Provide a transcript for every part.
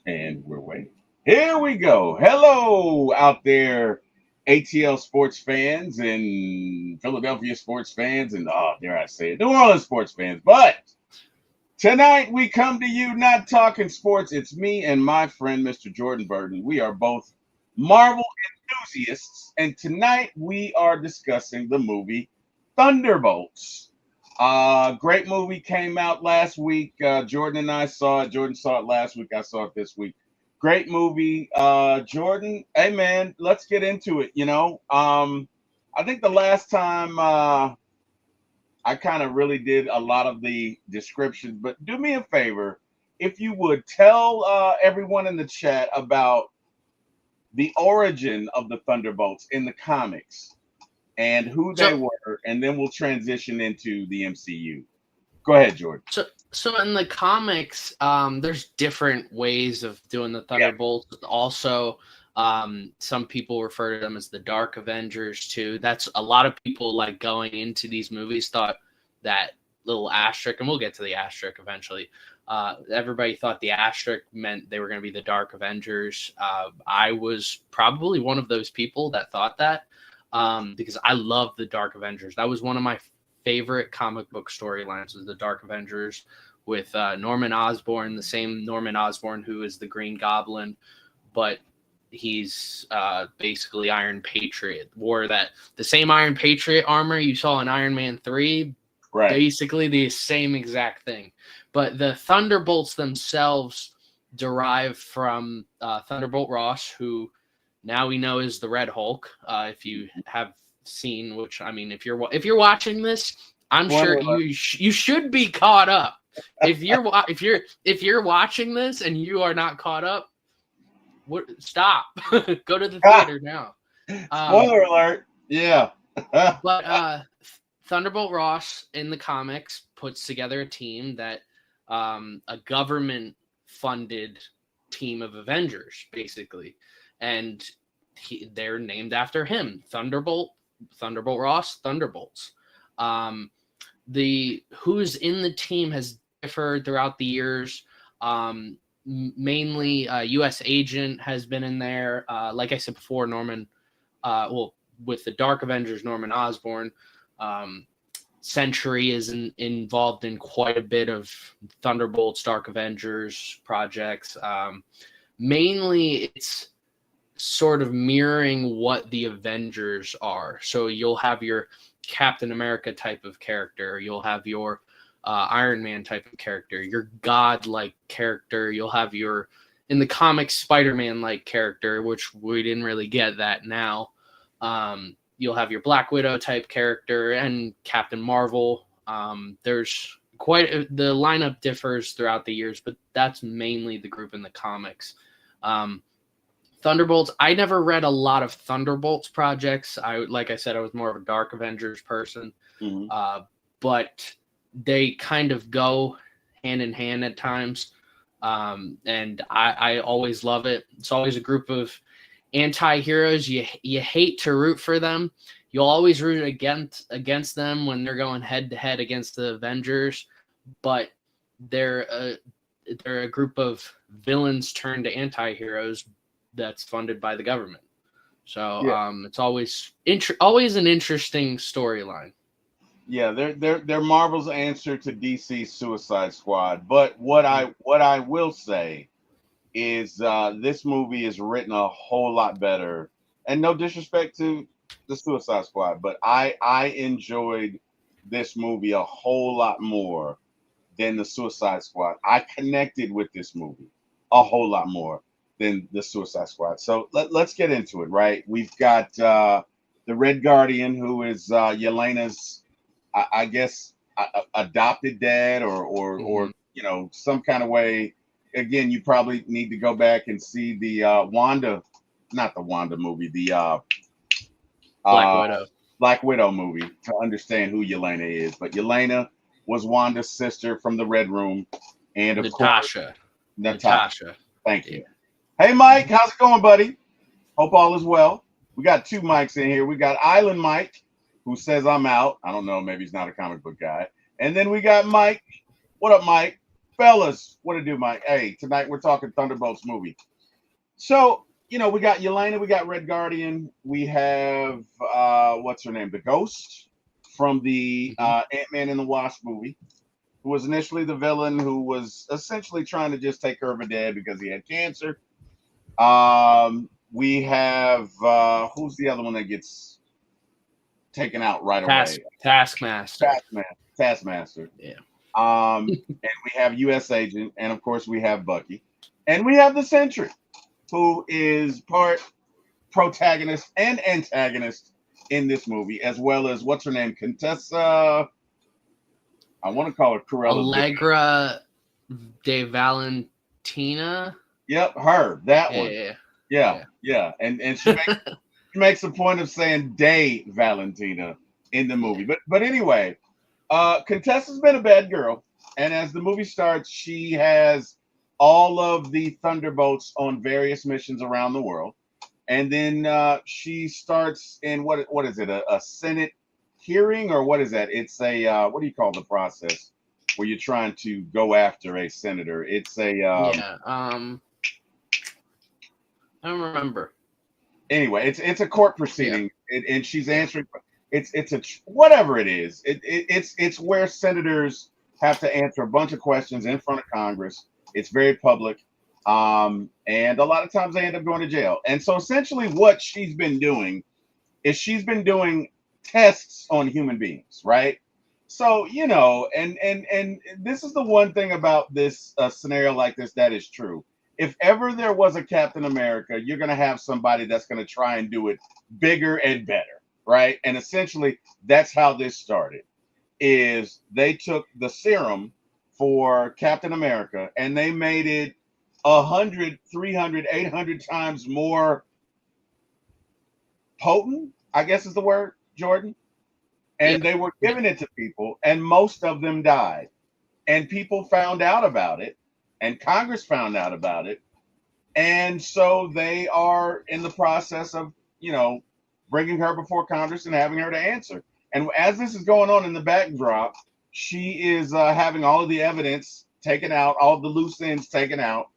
And we're waiting. Here we go. Hello out there, ATL sports fans and Philadelphia sports fans and, oh, dare I say it, New Orleans sports fans. But tonight we come to you not talking sports. It's me and my friend, Mr. Jordan Burton. We are both Marvel enthusiasts. And tonight we are discussing the movie Thunderbolts. Great movie came out last week. Jordan and I saw it. Jordan saw it last week. I saw it this week. Great movie. Jordan, hey man, let's get into it. I think the last time I kind of really did a lot of the descriptions, but do me a favor, if you would tell everyone in the chat about the origin of the Thunderbolts in the comics and who they So, were, and then we'll transition into the MCU. Go ahead, Jordan. so in the comics, there's different ways of doing the Yeah, Thunderbolts. Also, some people refer to them as the Dark Avengers too. That's a lot of people like going into these movies thought that little asterisk, and we'll get to the asterisk eventually. Everybody thought the asterisk meant they were going to be the Dark Avengers. I was probably one of those people that thought that because I love the Dark Avengers. That was one of my favorite comic book storylines was the Dark Avengers with Norman Osborn, the same Norman Osborn who is the Green Goblin, but he's basically Iron Patriot. Wore that the same Iron Patriot armor you saw in Iron Man 3, right. basically the same exact thing. But the Thunderbolts themselves derive from Thunderbolt Ross, who now we know is the Red Hulk. If you have seen, which I mean, if you're watching this, I'm sure you should be caught up. If you're watching this and you are not caught up, stop. Go to the theater now. Spoiler alert. Yeah. But Thunderbolt Ross in the comics puts together a team that a government funded team of Avengers, basically, and they're named after him. Thunderbolt Ross, Thunderbolts. The who's in the team has differed throughout the years. Mainly, U.S. Agent has been in there. Like I said before, Norman. With the Dark Avengers, Norman Osborn. Sentry is involved in quite a bit of Thunderbolts, Dark Avengers projects. Mainly, it's sort of mirroring what the Avengers are. So you'll have your Captain America type of character. You'll have your Iron Man type of character, your God-like character. You'll have your, in the comics, Spider-Man-like character, which we didn't really get that now. You'll have your Black Widow type character and Captain Marvel. There's the lineup differs throughout the years, but that's mainly the group in the comics. Thunderbolts, I never read a lot of Thunderbolts projects. Like I said, I was more of a Dark Avengers person. Mm-hmm. But they kind of go hand in hand at times. And I always love it. It's always a group of anti-heroes. You hate to root for them. You'll always root against them when they're going head to head against the Avengers, but they're a group of villains turned to anti-heroes that's funded by the government. So Yeah. it's always an interesting storyline. Yeah, they're Marvel's answer to DC's Suicide Squad. But what I will say is this movie is written a whole lot better. And no disrespect to the Suicide Squad, but I enjoyed this movie a whole lot more than the Suicide Squad. I connected with this movie a whole lot more than the Suicide Squad. So let's get into it, right? We've got the Red Guardian, who is Yelena's, I guess, adopted dad, or some kind of way. Again, you probably need to go back and see the not the Wanda movie, the Black Widow movie to understand who Yelena is. But Yelena was Wanda's sister from the Red Room, and of course, Natasha. Thank you. Hey, Mike, how's it going, buddy? Hope all is well. We got two mics in here. We got Island Mike, who says I'm out. I don't know, maybe he's not a comic book guy. And then we got Mike. What up, Mike? Fellas, what to do, Mike? Hey, tonight we're talking Thunderbolts movie. So, we got Yelena, we got Red Guardian, we have what's her name? The Ghost from the Hmm. Ant-Man and the Wasp movie, who was initially the villain who was essentially trying to just take care of a dad because he had cancer. We have who's the other one that gets taken out right away? Taskmaster. Taskmaster. Yeah. And we have U.S. Agent, and of course we have Bucky, and we have the Sentry, who is part protagonist and antagonist in this movie, as well as what's her name, Contessa. I want to call her Cruella. Allegra de Valentina. Yep, her, that Yeah, one. yeah, Yeah, yeah. yeah, and she makes a point of saying "Day Valentina" in the movie. But anyway, Contessa's been a bad girl, and as the movie starts, she has all of the Thunderbolts on various missions around the world, and then she starts in what is it, a Senate hearing, or what is that? It's a what do you call the process where you're trying to go after a senator? It's a Yeah. I don't remember. anyway, it's a court Yeah. proceeding, and she's Yeah. answering. It's a whatever it is. It's where senators have to answer a bunch of questions in front of Congress. It's very public, and a lot of times they end up going to jail. And so essentially, what she's been doing is she's been doing tests on human beings, right? So and this is the one thing about this scenario like this that is true. If ever there was a Captain America, you're going to have somebody that's going to try and do it bigger and better, right? And essentially, that's how this started. Is they took the serum for Captain America and they made it 100, 300, 800 times more potent, I guess is the word, Jordan. Yeah. And they were Yeah. giving it to people, and most of them died. And people found out about it, and Congress found out about it. And so they are in the process of, bringing her before Congress and having her to answer. And as this is going on in the backdrop, she is having all of the evidence taken out, all of the loose ends taken out,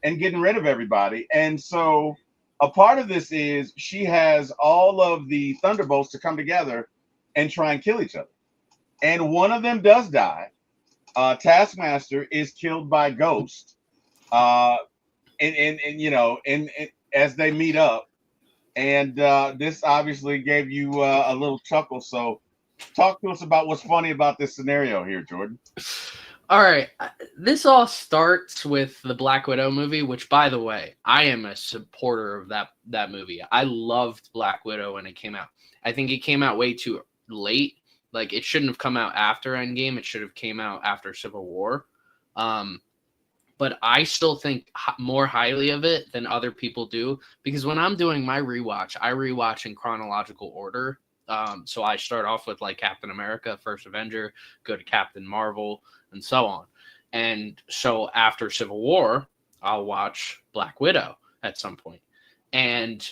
and getting rid of everybody. And so a part of this is she has all of the Thunderbolts to come together and try and kill each other. And one of them does die. Taskmaster is killed by Ghost. Uh, and as they meet up, and this obviously gave you a little chuckle. So, talk to us about what's funny about this scenario here, Jordan. All right. This all starts with the Black Widow movie, which, by the way, I am a supporter of that movie. I loved Black Widow when it came out. I think it came out way too late. Like, it shouldn't have come out after Endgame. It should have came out after Civil War. But I still think more highly of it than other people do, because when I'm doing my rewatch, I rewatch in chronological order. So I start off with like Captain America, First Avenger, go to Captain Marvel, and so on. And so after Civil War, I'll watch Black Widow at some point. And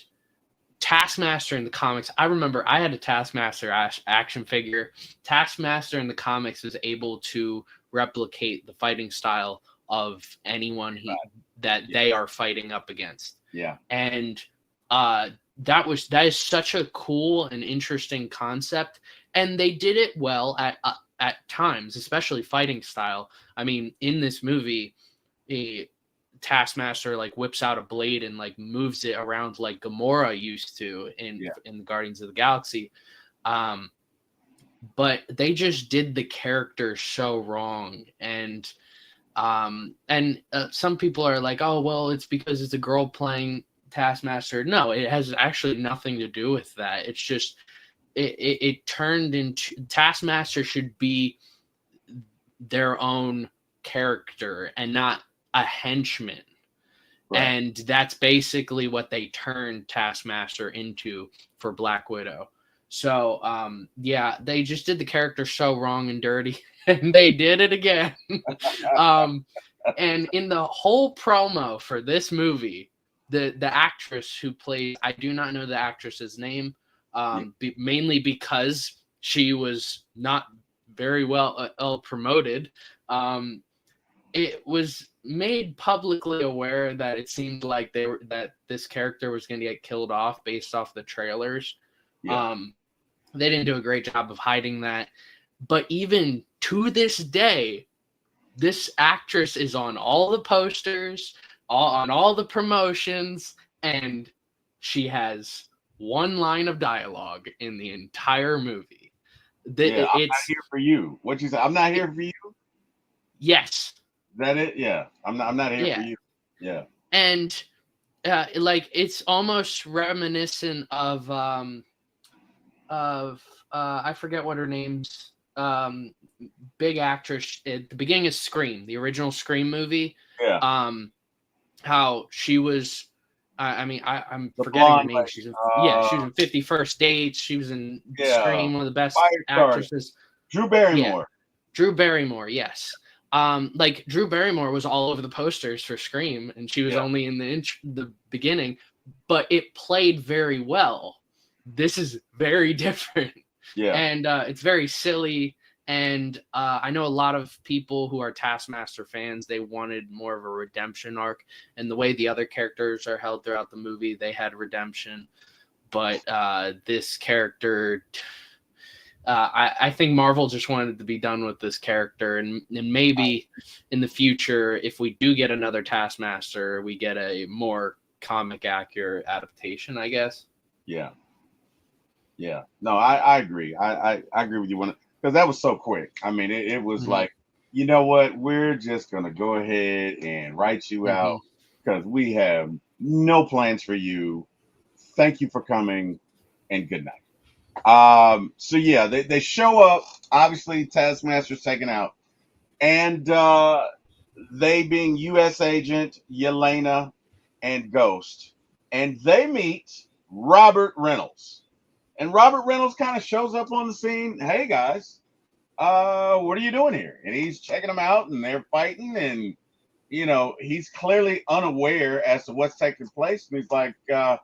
Taskmaster in the comics, I remember I had a Taskmaster action figure. Taskmaster in the comics is able to replicate the fighting style of anyone that they are fighting up against. Yeah. And that is such a cool and interesting concept, and they did it well at times, especially fighting style. I mean, in this movie, a Taskmaster like whips out a blade and like moves it around like Gamora used to in the Guardians of the Galaxy. But they just did the character so wrong. And some people are like, oh, well, it's because it's a girl playing Taskmaster. No, it has actually nothing to do with that. It's just it turned into Taskmaster should be their own character and not a henchman. Right. And that's basically what they turned Taskmaster into for Black Widow. So, they just did the character so wrong and dirty, and they did it again. And in the whole promo for this movie, the actress who plays, I do not know the actress's name, mainly because she was not very well promoted. it was made publicly aware that it seemed like that this character was going to get killed off based off the trailers. Yeah. They didn't do a great job of hiding that. But even to this day, this actress is on all the posters, on all the promotions, and she has one line of dialogue in the entire movie. Yeah. I'm not It's here for you. What you say? I'm not here for you. yes, Is that it? Yeah. I'm not here for yeah, you. Yeah. and like it's almost reminiscent of I forget what her name's big actress at the beginning of Scream, the original Scream movie. Yeah. How she was. I'm The forgetting her blonde name. lady. She was in 50 First Dates. She was in Yeah. Scream, one of the best Firestarter. actresses. Drew Yeah, Barrymore. Drew Barrymore. Yes. Like Drew Barrymore was all over the posters for Scream, and she was Yeah. only in the beginning, but it played very well. This is very different. Yeah. And it's very silly. And I know a lot of people who are Taskmaster fans, they wanted more of a redemption arc. And the way the other characters are held throughout the movie, they had redemption. But this character, I think Marvel just wanted to be done with this character. And maybe in the future, if we do get another Taskmaster, we get a more comic accurate adaptation, I guess. Yeah. Yeah. No, I agree. I agree with you because that was so quick. I mean, it was Mhm. like, you know what? We're just gonna go ahead and write you out Mhm. because we have no plans for you. Thank you for coming and good night. So yeah, they show up, obviously Taskmaster's taken out, and they being US agent Yelena and Ghost, and they meet Robert Reynolds. And Robert Reynolds kind of shows up on the scene. Hey guys, what are you doing here? And he's checking them out, and they're fighting, and he's clearly unaware as to what's taking place. And he's like, now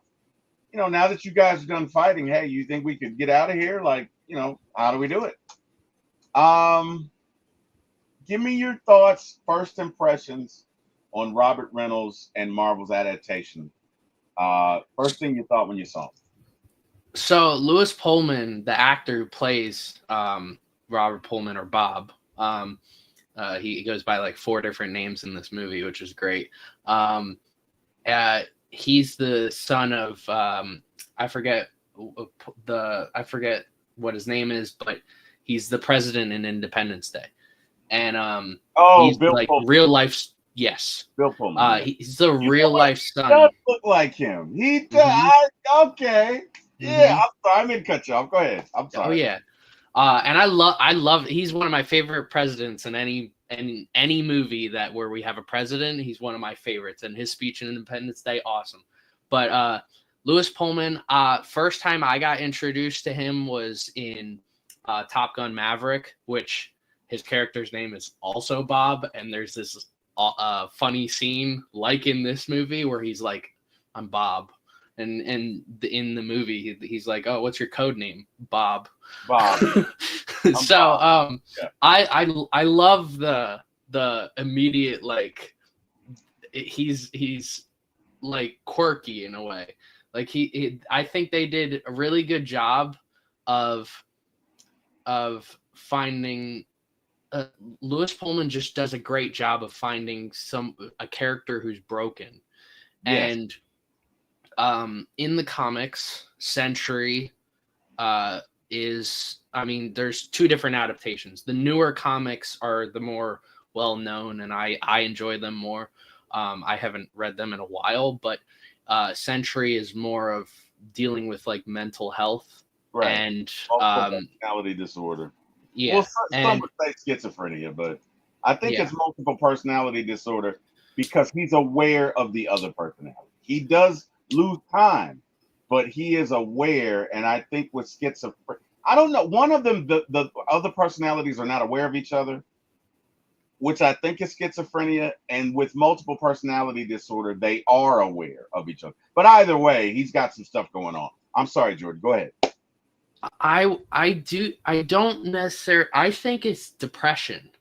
that you guys are done fighting, hey, you think we could get out of here? Like, how do we do it? Um, Give me your thoughts, first impressions on Robert Reynolds and Marvel's adaptation. First thing you thought when you saw him. So Lewis Pullman, the actor who plays Robert Pullman or Bob, he goes by like 4 different names in this movie, which is great. He's the son of I forget what his name is, but he's the president in Independence Day, and he's Bill like Pullman. real life. Yes, Bill Pullman. Yeah. He's the real life son. He does look like him. He does. Okay. Yeah, I'm sorry. I didn't cut you off. Go ahead. I'm sorry. Oh yeah, and I love. He's one of my favorite presidents in any movie where we have a president. He's one of my favorites, and his speech in Independence Day, awesome. But Lewis Pullman, first time I got introduced to him was in Top Gun Maverick, which his character's name is also Bob, and there's this funny scene like in this movie where he's like, "I'm Bob." And in the movie, he's like, "Oh, what's your code name, Bob?" Bob. So, Bob. Yeah. I love the immediate like he's like quirky in a way. Like I think they did a really good job of finding. Lewis Pullman just does a great job of finding a character who's broken, Yes. and in the comics, Sentry there's 2 different adaptations. The newer comics are the more well-known, and I enjoy them more. I haven't read them in a while, but Sentry is more of dealing with like mental health, right, and personality disorder. Yeah, well, some would say schizophrenia, but I think it's multiple personality disorder because he's aware of the other personality. He does lose time, but he is aware. And I think with schizophrenia, I don't know, one of them, the other personalities are not aware of each other, which I think is schizophrenia. And with multiple personality disorder, they are aware of each other. But either way, he's got some stuff going on. I'm sorry, Jordan, go ahead. I don't necessarily. I think it's depression.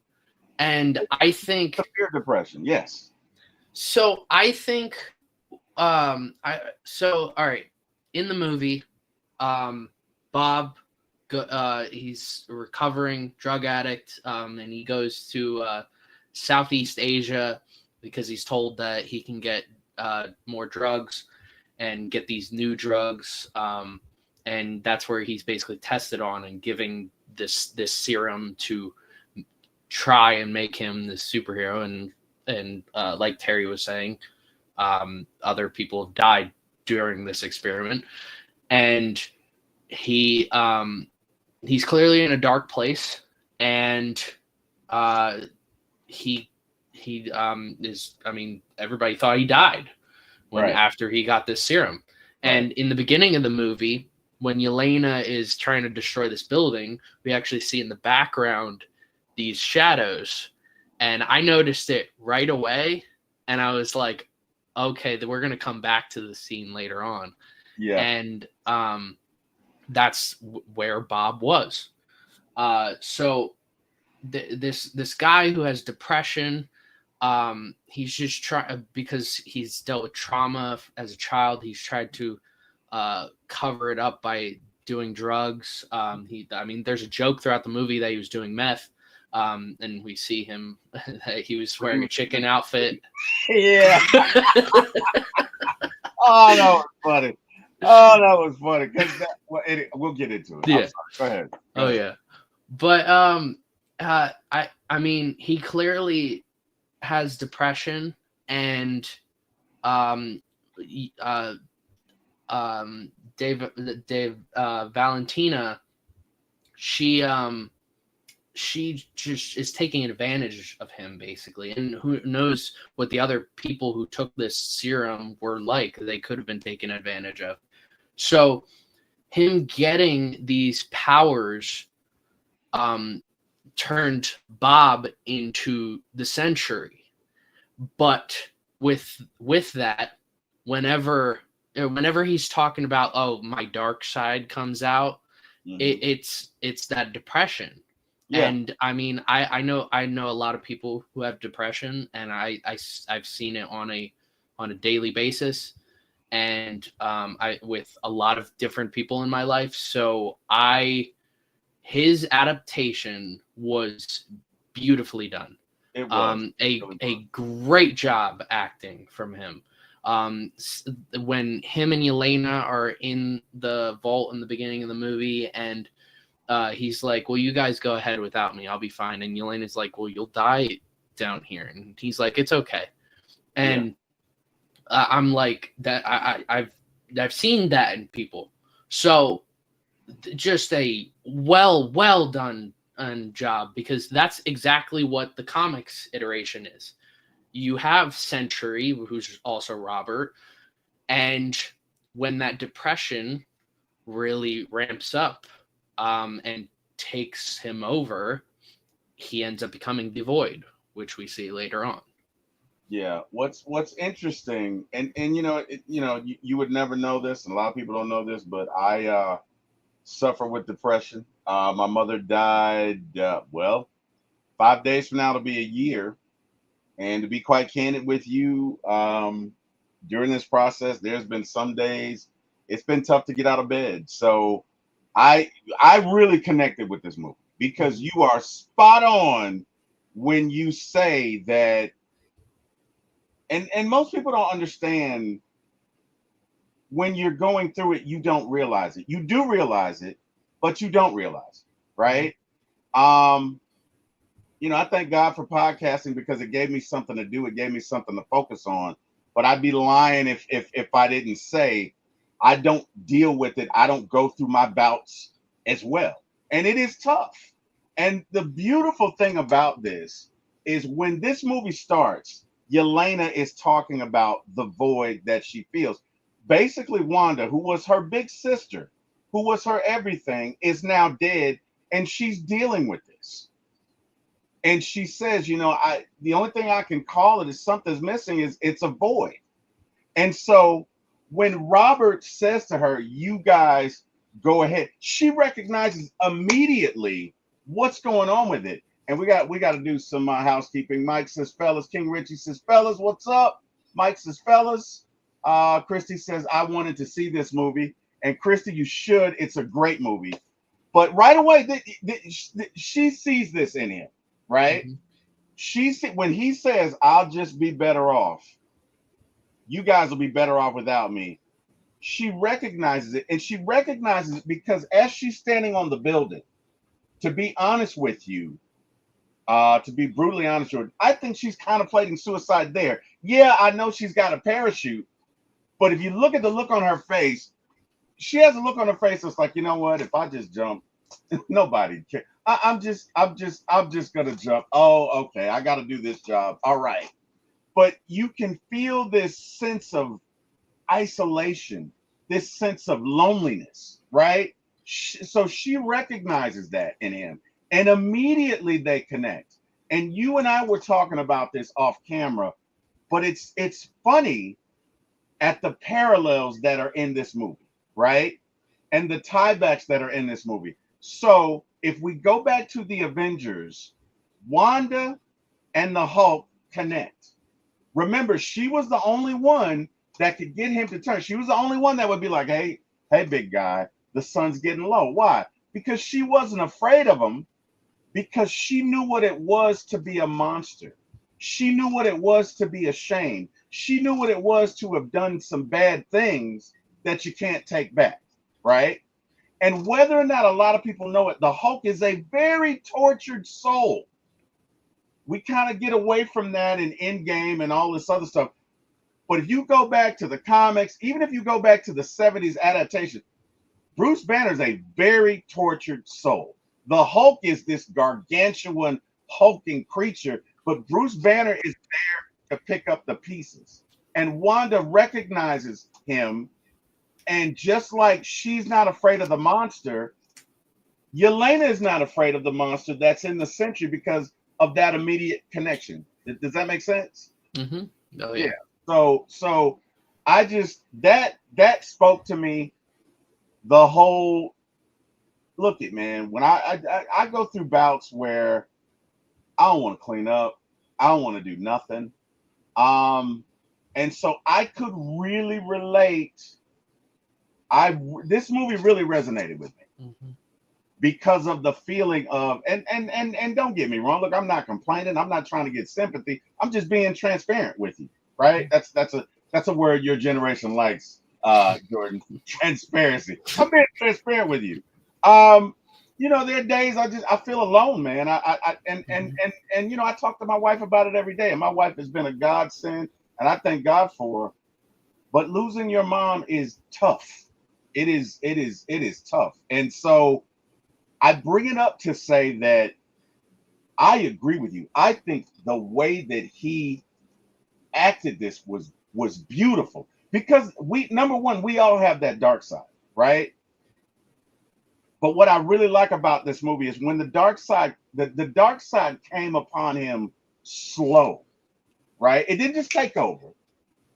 And I think Severe depression. Yes. so. I think all right. In the movie, Bob, he's a recovering drug addict, and he goes to Southeast Asia because he's told that he can get more drugs and get these new drugs, and that's where he's basically tested on and giving this serum to try and make him the superhero. And like Terry was saying, other people have died during this experiment, and he's clearly in a dark place, and he is. I mean, everybody thought he died when Right. after he got this serum. And Right. in the beginning of the movie, when Yelena is trying to destroy this building, we actually see in the background these shadows, and I noticed it right away, and I was like, okay, we're gonna come back to the scene later on, Yeah. and that's where Bob was. So this guy who has depression, he's just trying because he's dealt with trauma as a child. He's tried to cover it up by doing drugs. I mean, there's a joke throughout the movie that he was doing meth, and we see him he was wearing a chicken outfit. Yeah. Oh, that was funny. Oh, that was funny. We'll get into it. Yeah. Go ahead. Oh yeah, but I mean, he clearly has depression, and uh, Dave Valentina, she just is taking advantage of him basically, and who knows what the other people who took this serum were like. They could have been taken advantage of. So him getting these powers turned Bob into the Century. But with that, whenever he's talking about, oh, my dark side comes out, it's that depression. Yeah. And I mean, I know a lot of people who have depression, and I've seen it on a daily basis, and I with a lot of different people in my life. So his adaptation was beautifully done. It was. A great job acting from him. When him and Yelena are in the vault in the beginning of the movie, and he's like, well, you guys go ahead without me, I'll be fine. And Yelena's like, well, you'll die down here. And he's like, it's okay. And I'm like, that I've seen that in people. So just a well done job, because that's exactly what the comics iteration is. You have Century, who's also Robert, and when that depression really ramps up and takes him over, he ends up becoming the Void, which we see later on. Yeah. What's interesting, and you would never know this, and a lot of people don't know this, but I suffer with depression. My mother died. 5 days from now it'll be a year. And to be quite candid with you, during this process, there's been some days it's been tough to get out of bed. So I really connected with this movie because you are spot on when you say that, and most people don't understand when you're going through it, you don't realize it. You do realize it, but you don't realize it, right? I thank God for podcasting because it gave me something to do. It gave me something to focus on. But I'd be lying if I didn't say I don't deal with it. I don't go through my bouts as well. And it is tough. And the beautiful thing about this is when this movie starts, Yelena is talking about the void that she feels. Basically, Wanda, who was her big sister, who was her everything, is now dead, and she's dealing with this. And she says, the only thing I can call it is something's missing, is it's a void. And so when Robert says to her, you guys go ahead, she recognizes immediately what's going on with it. And we got to do some housekeeping. Mike says, fellas. King Richie says, fellas, what's up? Mike says, fellas. Christy says, I wanted to see this movie. And Christy, you should. It's a great movie. But right away, she sees this in him, right? Mm-hmm. When he says, I'll just be better off. You guys will be better off without me. She recognizes it. And she recognizes it because as she's standing on the building, to be honest with you, to be brutally honest with you, I think she's contemplating suicide there. Yeah, I know she's got a parachute, but if you look at the look on her face, she has a look on her face that's like, you know what? If I just jump, nobody cares. I'm just gonna jump. Oh, okay. I got to do this job. All right. But you can feel this sense of isolation, this sense of loneliness, right? So she recognizes that in him, and immediately they connect. And you and I were talking about this off camera, but it's funny at the parallels that are in this movie, right? And the tiebacks that are in this movie. So if we go back to the Avengers, Wanda and the Hulk connect. Remember, she was the only one that could get him to turn. She was the only one that would be like, hey, big guy, the sun's getting low. Why? Because she wasn't afraid of him, because she knew what it was to be a monster. She knew what it was to be ashamed. She knew what it was to have done some bad things that you can't take back, right? And whether or not a lot of people know it, the Hulk is a very tortured soul. We kind of get away from that in Endgame and all this other stuff. But if you go back to the comics, even if you go back to the 70s adaptation, Bruce Banner is a very tortured soul. The Hulk is this gargantuan, hulking creature, but Bruce Banner is there to pick up the pieces. And Wanda recognizes him. And just like she's not afraid of the monster, Yelena is not afraid of the monster that's in the Sentry because of that immediate connection. Does that make sense? Mm-hmm. Oh yeah. So I just that spoke to me. The whole look it, man. When I go through bouts where I don't want to clean up, I don't want to do nothing. And so I could really relate. This movie really resonated with me. Mm-hmm. Because of the feeling of and don't get me wrong, look, I'm not complaining, I'm not trying to get sympathy, I'm just being transparent with you, right? That's a word your generation likes, Jordan. Transparency. I'm being transparent with you. There are days I feel alone, man. And I talk to my wife about it every day, and my wife has been a godsend, and I thank God for her. But losing your mom is tough. It is tough. And so I bring it up to say that I agree with you. I think the way that he acted this was beautiful, because number one, we all have that dark side, right? But what I really like about this movie is when the dark side came upon him slow, right? It didn't just take over.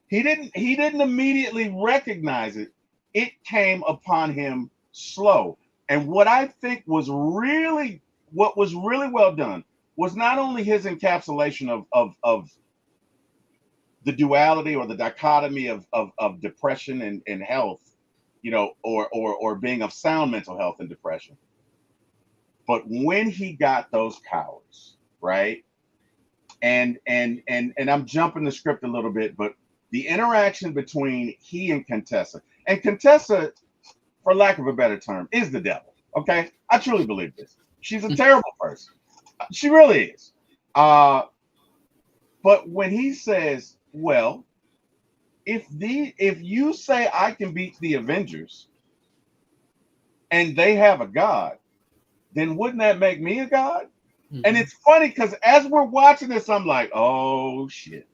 He didn't immediately recognize it. It came upon him slow. And what I think was really well done was not only his encapsulation of the duality or the dichotomy of depression and health, or being of sound mental health and depression, but when he got those powers, right? And I'm jumping the script a little bit, but the interaction between he and Contessa, for lack of a better term, is the devil. Okay, I truly believe this. She's a terrible person. She really is. But when he says, "Well, if you say I can beat the Avengers, and they have a god, then wouldn't that make me a god?" Mm-hmm. And it's funny because as we're watching this, I'm like, "Oh shit."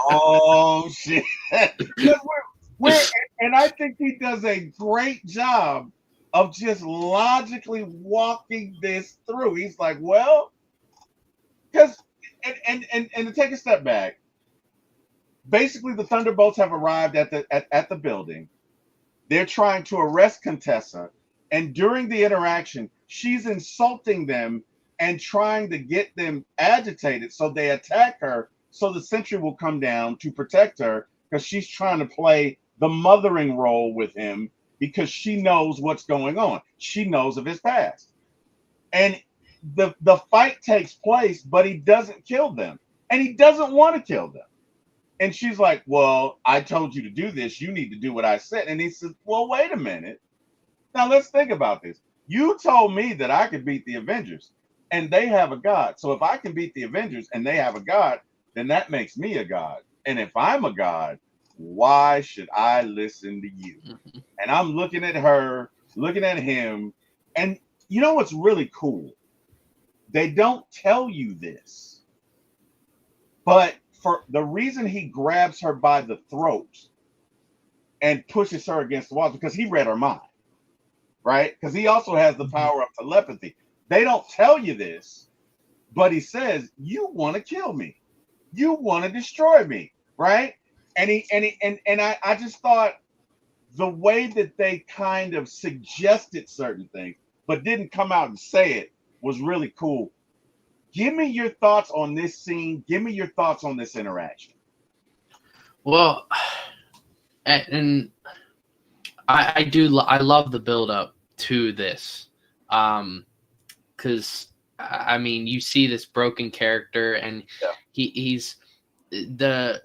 Oh shit. And I think he does a great job of just logically walking this through. He's like, well, because and to take a step back, basically the Thunderbolts have arrived at the building. They're trying to arrest Contessa, And during the interaction, she's insulting them and trying to get them agitated. So they attack her. So the sentry will come down to protect her because she's trying to play the mothering role with him because she knows what's going on. She knows of his past. And the fight takes place, but he doesn't kill them. And he doesn't want to kill them. And she's like, well, I told you to do this. You need to do what I said. And he says, well, wait a minute. Now let's think about this. You told me that I could beat the Avengers, and they have a god. So if I can beat the Avengers and they have a god, then that makes me a god. And if I'm a god, why should I listen to you? And I'm looking at her, looking at him, and you know what's really cool? They don't tell you this, but for the reason he grabs her by the throat and pushes her against the wall because he read her mind. Right? Because he also has the power of telepathy. They don't tell you this, but he says, you want to kill me. You want to destroy me. Right? And I just thought the way that they kind of suggested certain things, but didn't come out and say it was really cool. Give me your thoughts on this scene. Give me your thoughts on this interaction. Well, and I love the build up to this, because I mean you see this broken character, and he's the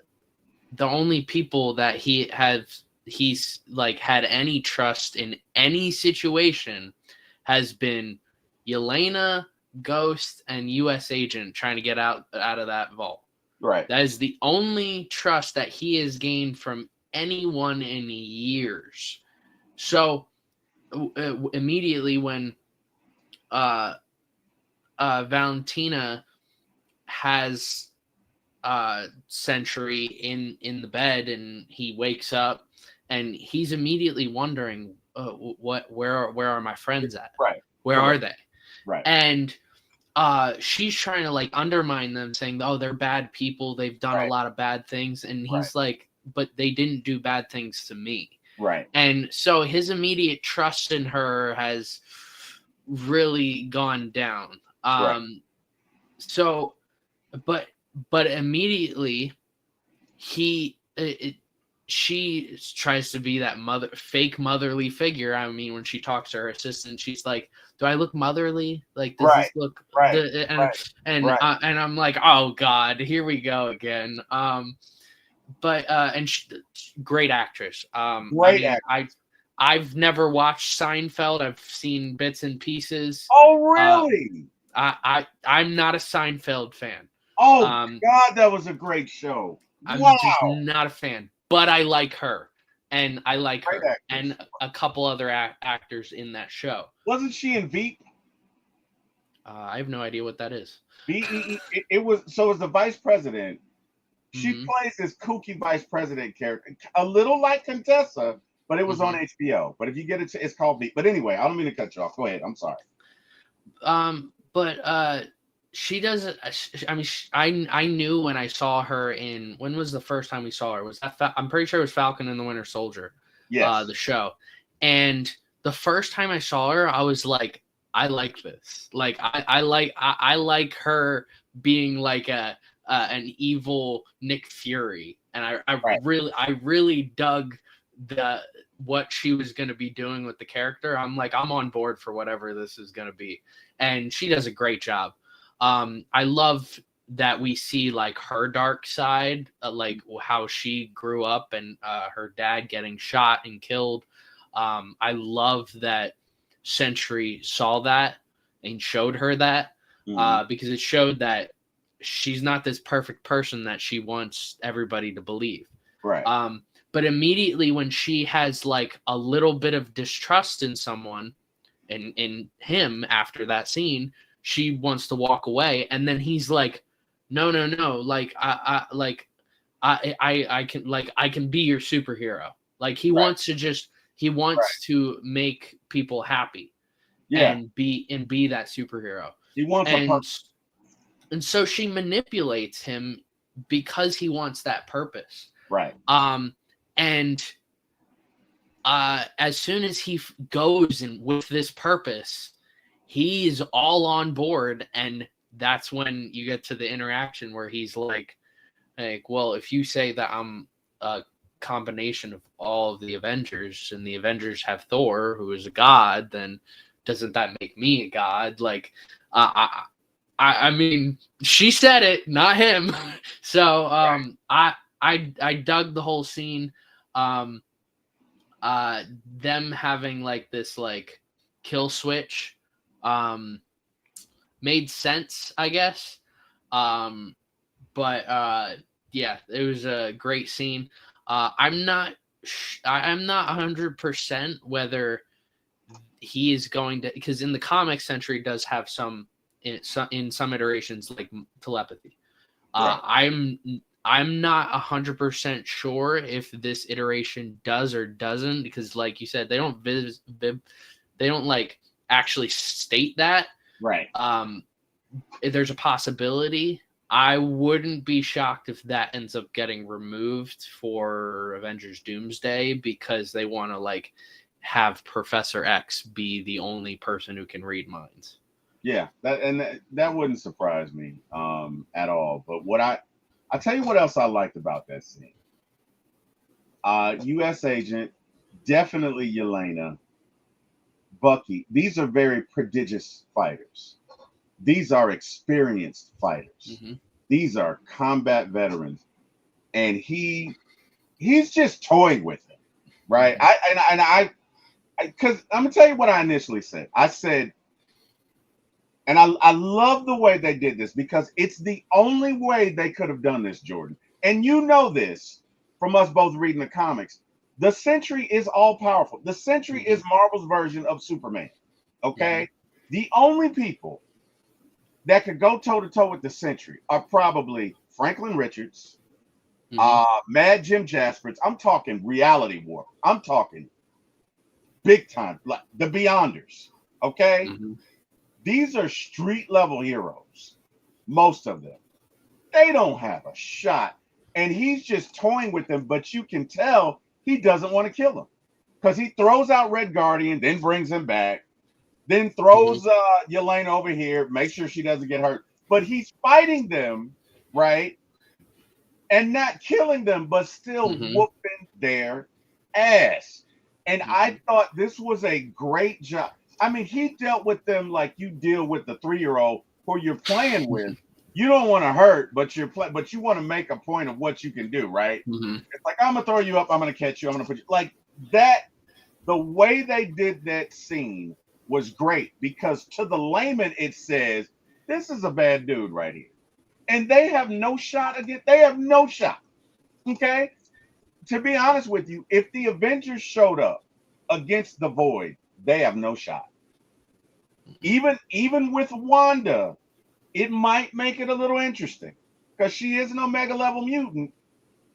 only people that he's like had any trust in any situation has been Yelena, Ghost, and U.S. Agent trying to get out of that vault. Right. That is the only trust that he has gained from anyone in years. So immediately when Valentina has Sentry in the bed, and he wakes up, and he's immediately wondering, where are my friends at? Right. Where are they? Right. And she's trying to like undermine them, saying, oh, they're bad people, they've done a lot of bad things, and he's like, but they didn't do bad things to me. Right. And so his immediate trust in her has really gone down. So, but immediately she tries to be that fake motherly figure. I mean, when she talks to her assistant, she's like, do I look motherly? Like, does this look and I'm like, oh God, here we go again. And great actress. I've never watched Seinfeld. I've seen bits and pieces. Oh, really? I'm not a Seinfeld fan. Oh, God, that was a great show. I'm just not a fan, but I like her, and I like her, and a couple other actors in that show. Wasn't she in Veep? I have no idea what that is. It was the vice president. She plays this kooky vice president character, a little like Contessa, but it was on HBO. But if you get it, it's called Veep. But anyway, I don't mean to cut you off. Go ahead. I'm sorry. But she doesn't. I mean, I knew when I saw her in. When was the first time we saw her? Was that? I'm pretty sure it was Falcon and the Winter Soldier. Yes. The show. And the first time I saw her, I was like, I like this. Like I like her being like an evil Nick Fury, and I really dug what she was going to be doing with the character. I'm like, I'm on board for whatever this is going to be, and she does a great job. I love that we see like her dark side, like how she grew up and her dad getting shot and killed. I love that Sentry saw that and showed her that, because it showed that she's not this perfect person that she wants everybody to believe. Right. But immediately when she has like a little bit of distrust in someone, in him after that scene, she wants to walk away, and then he's like, no, like I can be your superhero. Like he wants to make people happy, and be that superhero. He wants and so she manipulates him because he wants that purpose. Right. And as soon as he goes and with this purpose, he's all on board, and that's when you get to the interaction where he's like, well, if you say that I'm a combination of all of the Avengers, and the Avengers have Thor, who is a god, then doesn't that make me a god? Like, I mean, she said it, not him. So, I dug the whole scene. Them having like this like kill switch, made sense, I guess. But yeah, it was a great scene. I'm not 100% whether he is going to, because in the comic, Sentry does have some in some iterations like telepathy. Right. I'm not 100% sure if this iteration does or doesn't, because like you said, they don't they don't like actually state that. Right. There's a possibility. I wouldn't be shocked if that ends up getting removed for Avengers Doomsday, because they want to like have Professor X be the only person who can read minds. Yeah, that wouldn't surprise me at all. But I tell you what else I liked about that scene. U.S. Agent, definitely Yelena, Bucky. These are very prodigious fighters. These are experienced fighters. Mm-hmm. These are combat veterans, and he's just toying with them, right? I because I'm gonna tell you what I initially said. I said, and I love the way they did this, because it's the only way they could have done this, Jordan. And you know this from us both reading the comics. The Sentry is all powerful. The Sentry is Marvel's version of Superman. Okay, the only people that could go toe to toe with the Sentry are probably Franklin Richards, Mad Jim Jaspers. I'm talking Reality War. I'm talking big time, like the Beyonders. Okay, these are street level heroes. Most of them, they don't have a shot, and he's just toying with them. But you can tell he doesn't want to kill them, because he throws out Red Guardian, then brings him back. Then throws Yelena over here, make sure she doesn't get hurt. But he's fighting them, right? And not killing them, but still whooping their ass. And I thought this was a great job. I mean, he dealt with them like you deal with the 3-year-old who you're playing with. You don't want to hurt, but but you want to make a point of what you can do, right? It's like, I'm gonna throw you up, I'm gonna catch you, I'm gonna put you like that. The way they did that scene was great, because to the layman it says this is a bad dude right here, and they have no shot again. They have no shot. Okay, to be honest with you, if the Avengers showed up against the Void, they have no shot. Even with Wanda, it might make it a little interesting, because she is an Omega level mutant,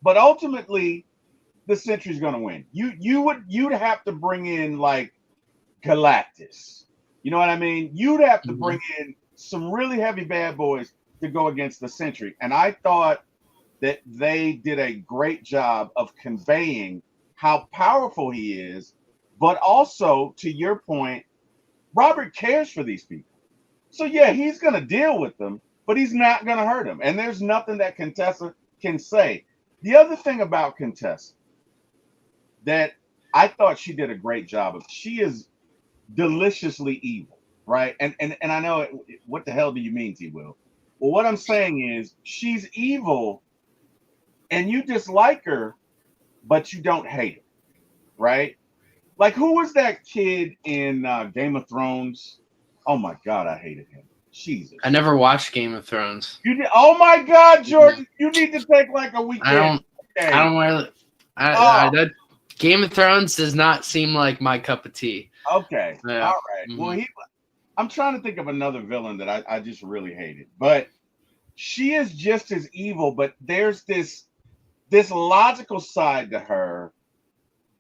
but ultimately the Sentry's going to win. You'd have to bring in like Galactus. You know what I mean? You'd have to bring in some really heavy bad boys to go against the Sentry. And I thought that they did a great job of conveying how powerful he is, but also, to your point, Robert cares for these people. So yeah, he's going to deal with them, but he's not going to hurt them. And there's nothing that Contessa can say. The other thing about Contessa that I thought she did a great job of, she is deliciously evil, right? And I know what the hell do you mean, T. Will? Well, what I'm saying is she's evil, and you dislike her, but you don't hate her, right? Like, who was that kid in Game of Thrones? Oh my God, I hated him. Jesus. I never watched Game of Thrones. You did? Oh my God, Jordan, you need to take like a weekend. I don't really. That Game of Thrones does not seem like my cup of tea. Okay, yeah. All right. Well, I'm trying to think of another villain that I just really hated, but she is just as evil. But there's this logical side to her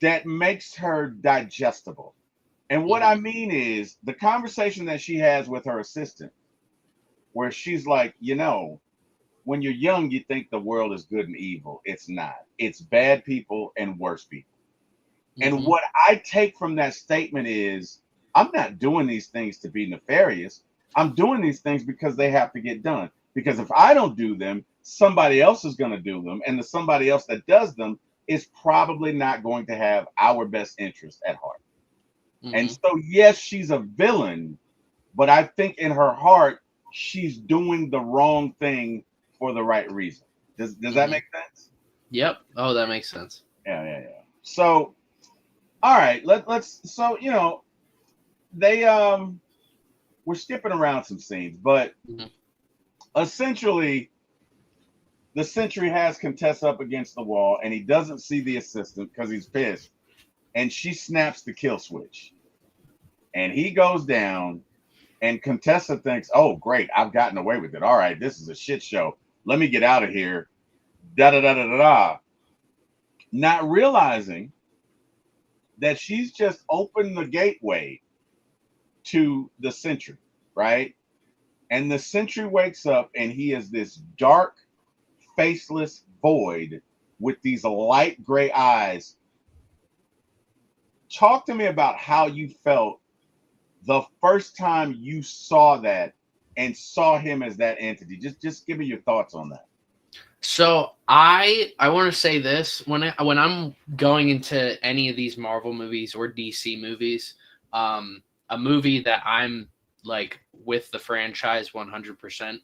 that makes her digestible. And what I mean is the conversation that she has with her assistant, where she's like, when you're young, you think the world is good and evil. It's not. It's bad people and worse people. And Hmm. what I take from that statement is I'm not doing these things to be nefarious. I'm doing these things because they have to get done. Because if I don't do them, somebody else is going to do them. And the somebody else that does them is probably not going to have our best interest at heart. And Hmm. so, yes, she's a villain, but I think in her heart, she's doing the wrong thing for the right reason. Does that Hmm. make sense? Yep. Oh, that makes sense. Yeah, yeah, yeah. So, all right, let's so they we're skipping around some scenes, but Hmm. essentially the sentry has Contessa up against the wall and he doesn't see the assistant because he's pissed. And she snaps the kill switch. And he goes down and Contessa thinks, oh great, I've gotten away with it. All right, this is a shit show. Let me get out of here. Da da da da da da. Not realizing that she's just opened the gateway to the sentry, right? And the sentry wakes up and he is this dark, faceless void with these light gray eyes. Talk to me about how you felt the first time you saw that and saw him as that entity. Just give me your thoughts on that. So I want to say this when I'm going into any of these Marvel movies or DC movies, a movie that I'm like with the franchise 100%.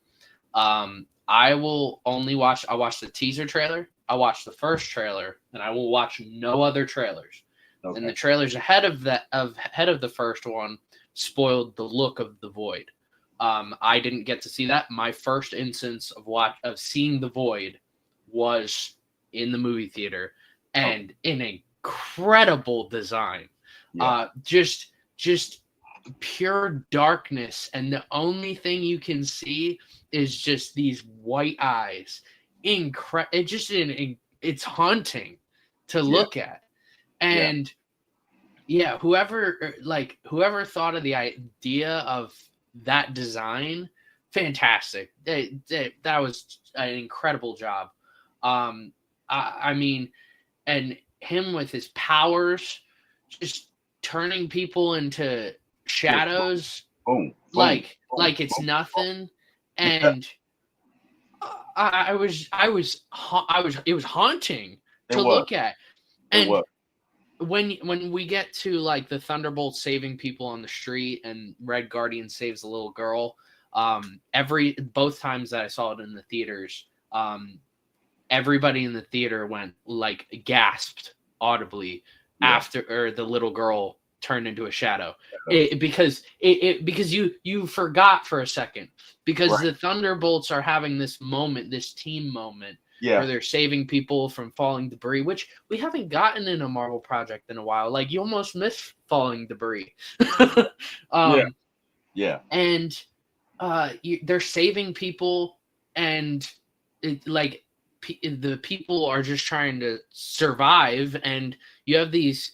I will only watch. I watch the teaser trailer. I watch the first trailer, and I will watch no other trailers. And the Okay. trailers ahead of the first one spoiled the look of the Void. I didn't get to see that. My first instance of seeing the Void was in the movie theater, Okay. and an incredible design. Yeah. Just pure darkness, and the only thing you can see is just these white eyes. It's haunting to Yeah. look at. Yeah. And yeah, whoever thought of the idea of that design, fantastic. That was an incredible job. I mean, and him with his powers, just turning people into Just shadows boom, boom, boom, like it's boom. nothing. Yeah, And it was haunting it to was. look at. It And was. when we get to like the Thunderbolts saving people on the street and Red Guardian saves a little girl, every both times that I saw it in the theaters, everybody in the theater went like gasped audibly Yeah. after or the little girl turned into a shadow. So, Because you forgot for a second, because right. the Thunderbolts are having this moment, this team moment where Yeah. they're saving people from falling debris, which we haven't gotten in a Marvel project in a while. Like you almost miss falling debris. Yeah. um Yeah. and they're saving people, and like the people are just trying to survive, and you have these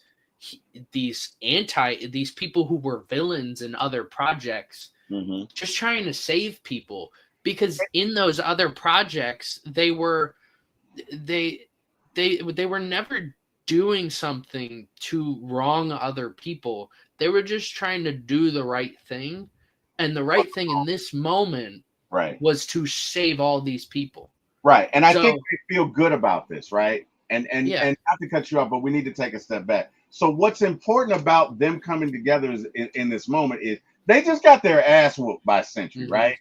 people who were villains in other projects Hmm. just trying to save people, because in those other projects they they were never doing something to wrong other people. They were just trying to do the right thing, and the right thing in this moment Right. was to save all these people. Right. And I think So they feel good about this, right? yeah. And not to cut you off, but we need to take a step back. So what's important about them coming together in this moment is they just got their ass whooped by Sentry, Hmm. right?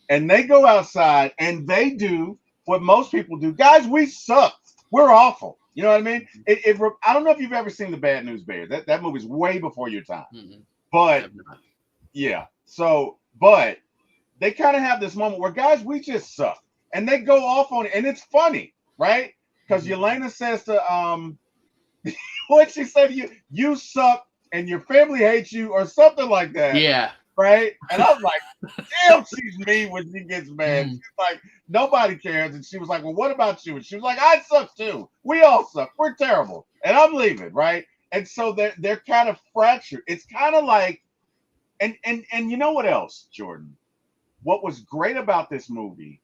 And they go outside and they do what most people do. Guys, we suck. We're awful. You know what I mean? I don't know if you've ever seen The Bad News Bears. That movie's way before your time. Hmm. But I've not. yeah. So, but they kind of have this moment where guys, we just suck. And they go off on it. And it's funny, right? Because Hmm. Yelena says to what she said to you, you suck and your family hates you, or something like that. Yeah. Right? And I was like, damn, she's mean when she gets mad. Mm. She's like, nobody cares. And she was like, well, what about you? And she was like, I suck too. We all suck. We're terrible. And I'm leaving, right? And so they're kind of fractured. It's kind of like, and you know what else, Jordan? What was great about this movie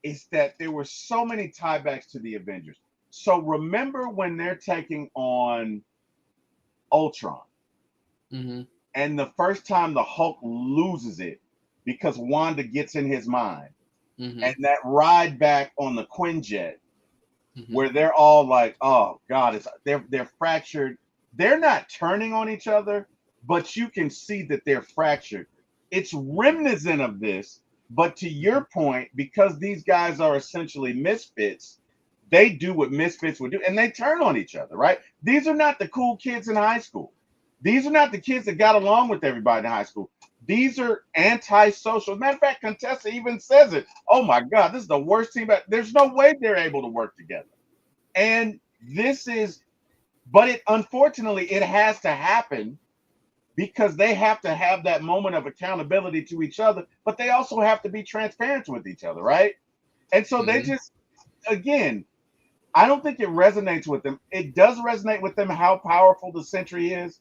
is that there were so many tiebacks to the Avengers. So remember when they're taking on Ultron. Mm-hmm. And the first time the Hulk loses it because Wanda gets in his mind. Mm-hmm. And that ride back on the Quinjet Mm-hmm. where they're all like, "Oh God, they're fractured." They're not turning on each other, but you can see that they're fractured. It's reminiscent of this, but to your point, because these guys are essentially misfits, they do what misfits would do, and they turn on each other, right? These are not the cool kids in high school. These are not the kids that got along with everybody in high school. These are antisocial. Matter of fact, Contessa even says it. Oh my God, this is the worst team. There's no way they're able to work together. And this is, but it unfortunately it has to happen because they have to have that moment of accountability to each other, but they also have to be transparent with each other, right? And so they Mm-hmm. just, again, I don't think it resonates with them. It does resonate with them how powerful the Sentry is,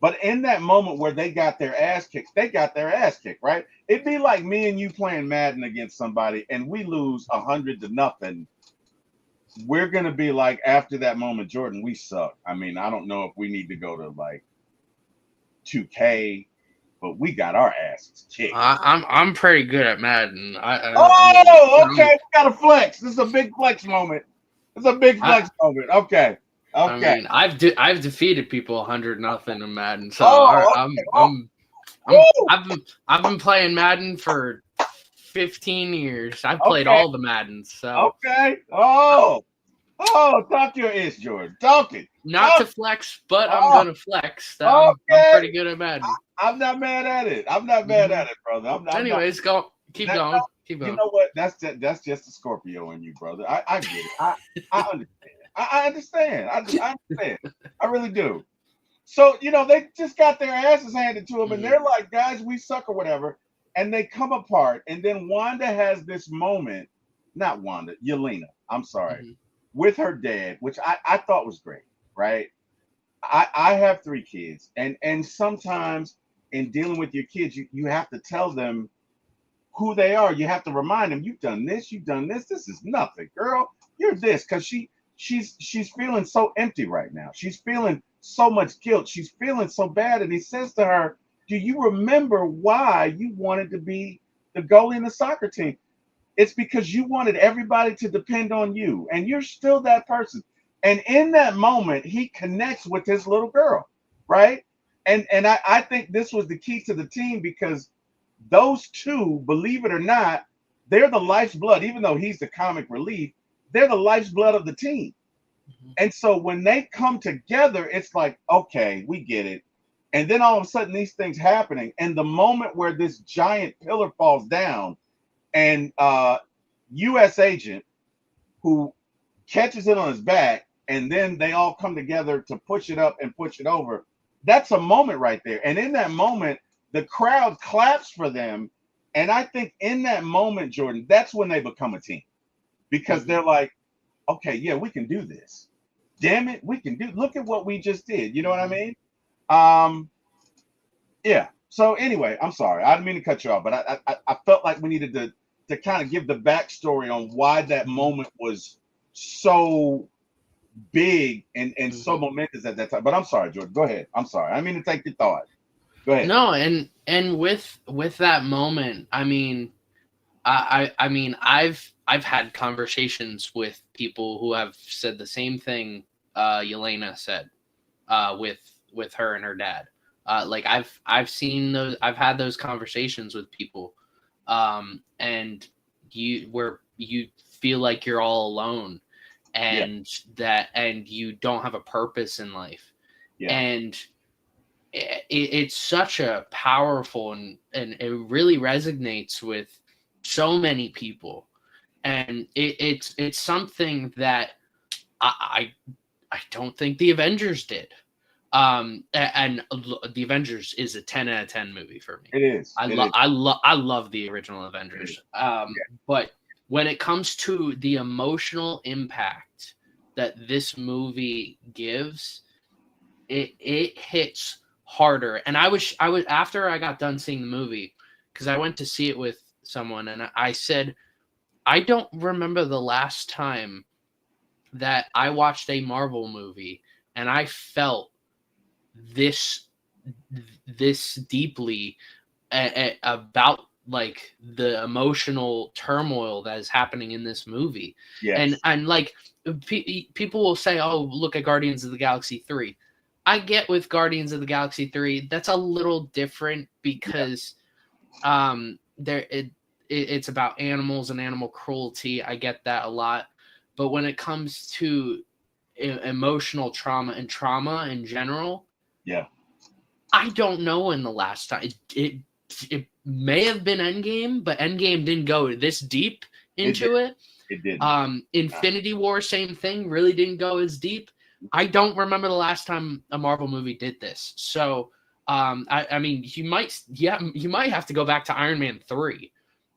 but in that moment where they got their ass kicked, they got their ass kicked, right? It'd be like me and you playing Madden against somebody and we lose 100-0. We're gonna be like, after that moment, Jordan, we suck. I mean, I don't know if we need to go to like 2K, but we got our asses kicked. I'm pretty good at Madden. I mean, Oh, okay, we got a flex. This is a big flex moment. It's a big I, flex moment. Okay, I okay. mean, I've defeated people 100-0 in Madden, so Oh, okay. Woo! I've been playing Madden for 15 years. I've played Okay, all the Maddens, so okay. I'm Talk your ish, Jordan. Talk it. not Talk. to flex, but I'm Oh, gonna flex. I'm okay. pretty good at Madden. I'm not mad at it. I'm not mad Hmm. at it, brother. I'm not. Anyways, go keep That, going, keep you going. know what? That's just a Scorpio in you, brother. I get it. I understand. I understand. I understand. I really do. So they just got their asses handed to them, and Hmm. they're like, "Guys, we suck" or whatever, and they come apart. And then Wanda has this moment. Not Wanda, Yelena. I'm sorry, Hmm. with her dad, which I thought was great. Right? I have 3 kids, and sometimes in dealing with your kids, you have to tell them who they are. You have to remind them, you've done this, you've done this. This is nothing, girl. You're this, because she's feeling so empty right now. She's feeling so much guilt. She's feeling so bad. And he says to her, "Do you remember why you wanted to be the goalie in the soccer team? It's because you wanted everybody to depend on you, and you're still that person." And in that moment, he connects with his little girl, right? And I think this was the key to the team because those two, believe it or not, they're the life's blood. Even though he's the comic relief, they're the life's blood of the team. Hmm. And so when they come together, it's like, okay, we get it. And then all of a sudden, these things happening, and the moment where this giant pillar falls down, and U.S. agent who catches it on his back, and then they all come together to push it up and push it over. That's a moment right there. And in that moment, the crowd claps for them. And I think in that moment, Jordan, that's when they become a team because Hmm. they're like, okay, yeah, we can do this. Damn it, we can do. Look at what we just did. You know what I Hmm. mean? Um, yeah. So anyway, I'm sorry. I didn't mean to cut you off, but I felt like we needed to kind of give the backstory on why that Hmm. moment was so big and so Hmm. momentous at that time. But I'm sorry, Jordan. Go ahead. I'm sorry. I mean to take your thought. Go ahead. No, and with that moment, I mean, I mean, I've had conversations with people who have said the same thing Yelena said with her and her dad. Like I've seen those, I've had those conversations with people, and where you feel like you're all alone, Yeah. and you don't have a purpose in life, Yeah. and it's such a powerful, and it really resonates with so many people, and it's something that I don't think the Avengers did. And the Avengers is a 10 out of 10 movie for me. It is. It is. I love the original It is. Avengers. Yeah. But when it comes to the emotional impact that this movie gives, it hits harder. And I was after I got done seeing the movie, because I went to see it with someone, and I said, I don't remember the last time that I watched a Marvel movie and I felt this deeply about like the emotional turmoil that is happening in this movie. Yes. And like people will say, oh, look at Guardians of the Galaxy 3. I get with Guardians of the Galaxy 3 that's a little different because there it's about animals and animal cruelty. I get that a lot, but when it comes to emotional trauma and trauma in general, Yeah. I don't know when the last time it may have been Endgame, but Endgame didn't go this deep into it. It didn't. Infinity War, same thing, really didn't go as deep. I don't remember the last time a Marvel movie did this. So, I mean, you might have to go back to Iron Man 3,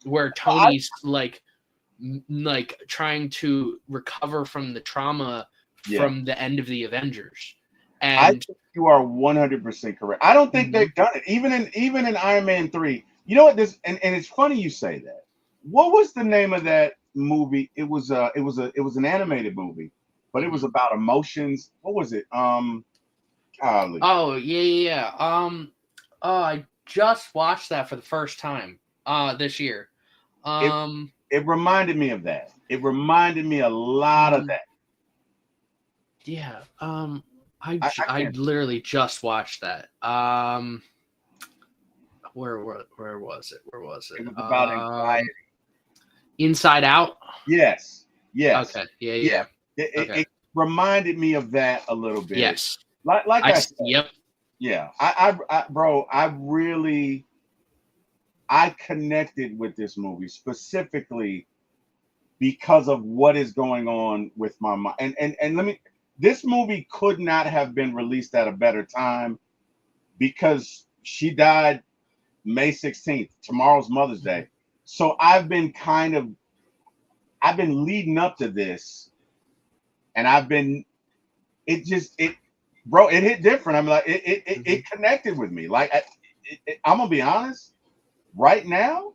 where Tony's like trying to recover from the trauma from the end of the Avengers. And I think you are 100% correct. I don't think they've done it. Even in Iron Man 3. You know what this and it's funny you say that. What was the name of that movie? It was an animated movie, but it was about emotions. What was it? Golly. Oh, yeah. I just watched that for the first time this year. It reminded me of that. It reminded me a lot of that. Yeah. I literally just watched that. Where was it? Where was it? It was about anxiety. Inside Out. Yes. Okay. Yeah. It reminded me of that a little bit. Yes. Like I said. Yep. Yeah. Bro, I connected with this movie specifically because of what is going on with my mom. And this movie could not have been released at a better time because she died May 16th. Tomorrow's Mother's Day. So I've been leading up to this, and it hit different. I'm like, it connected with me. Like, I'm gonna be honest, right now,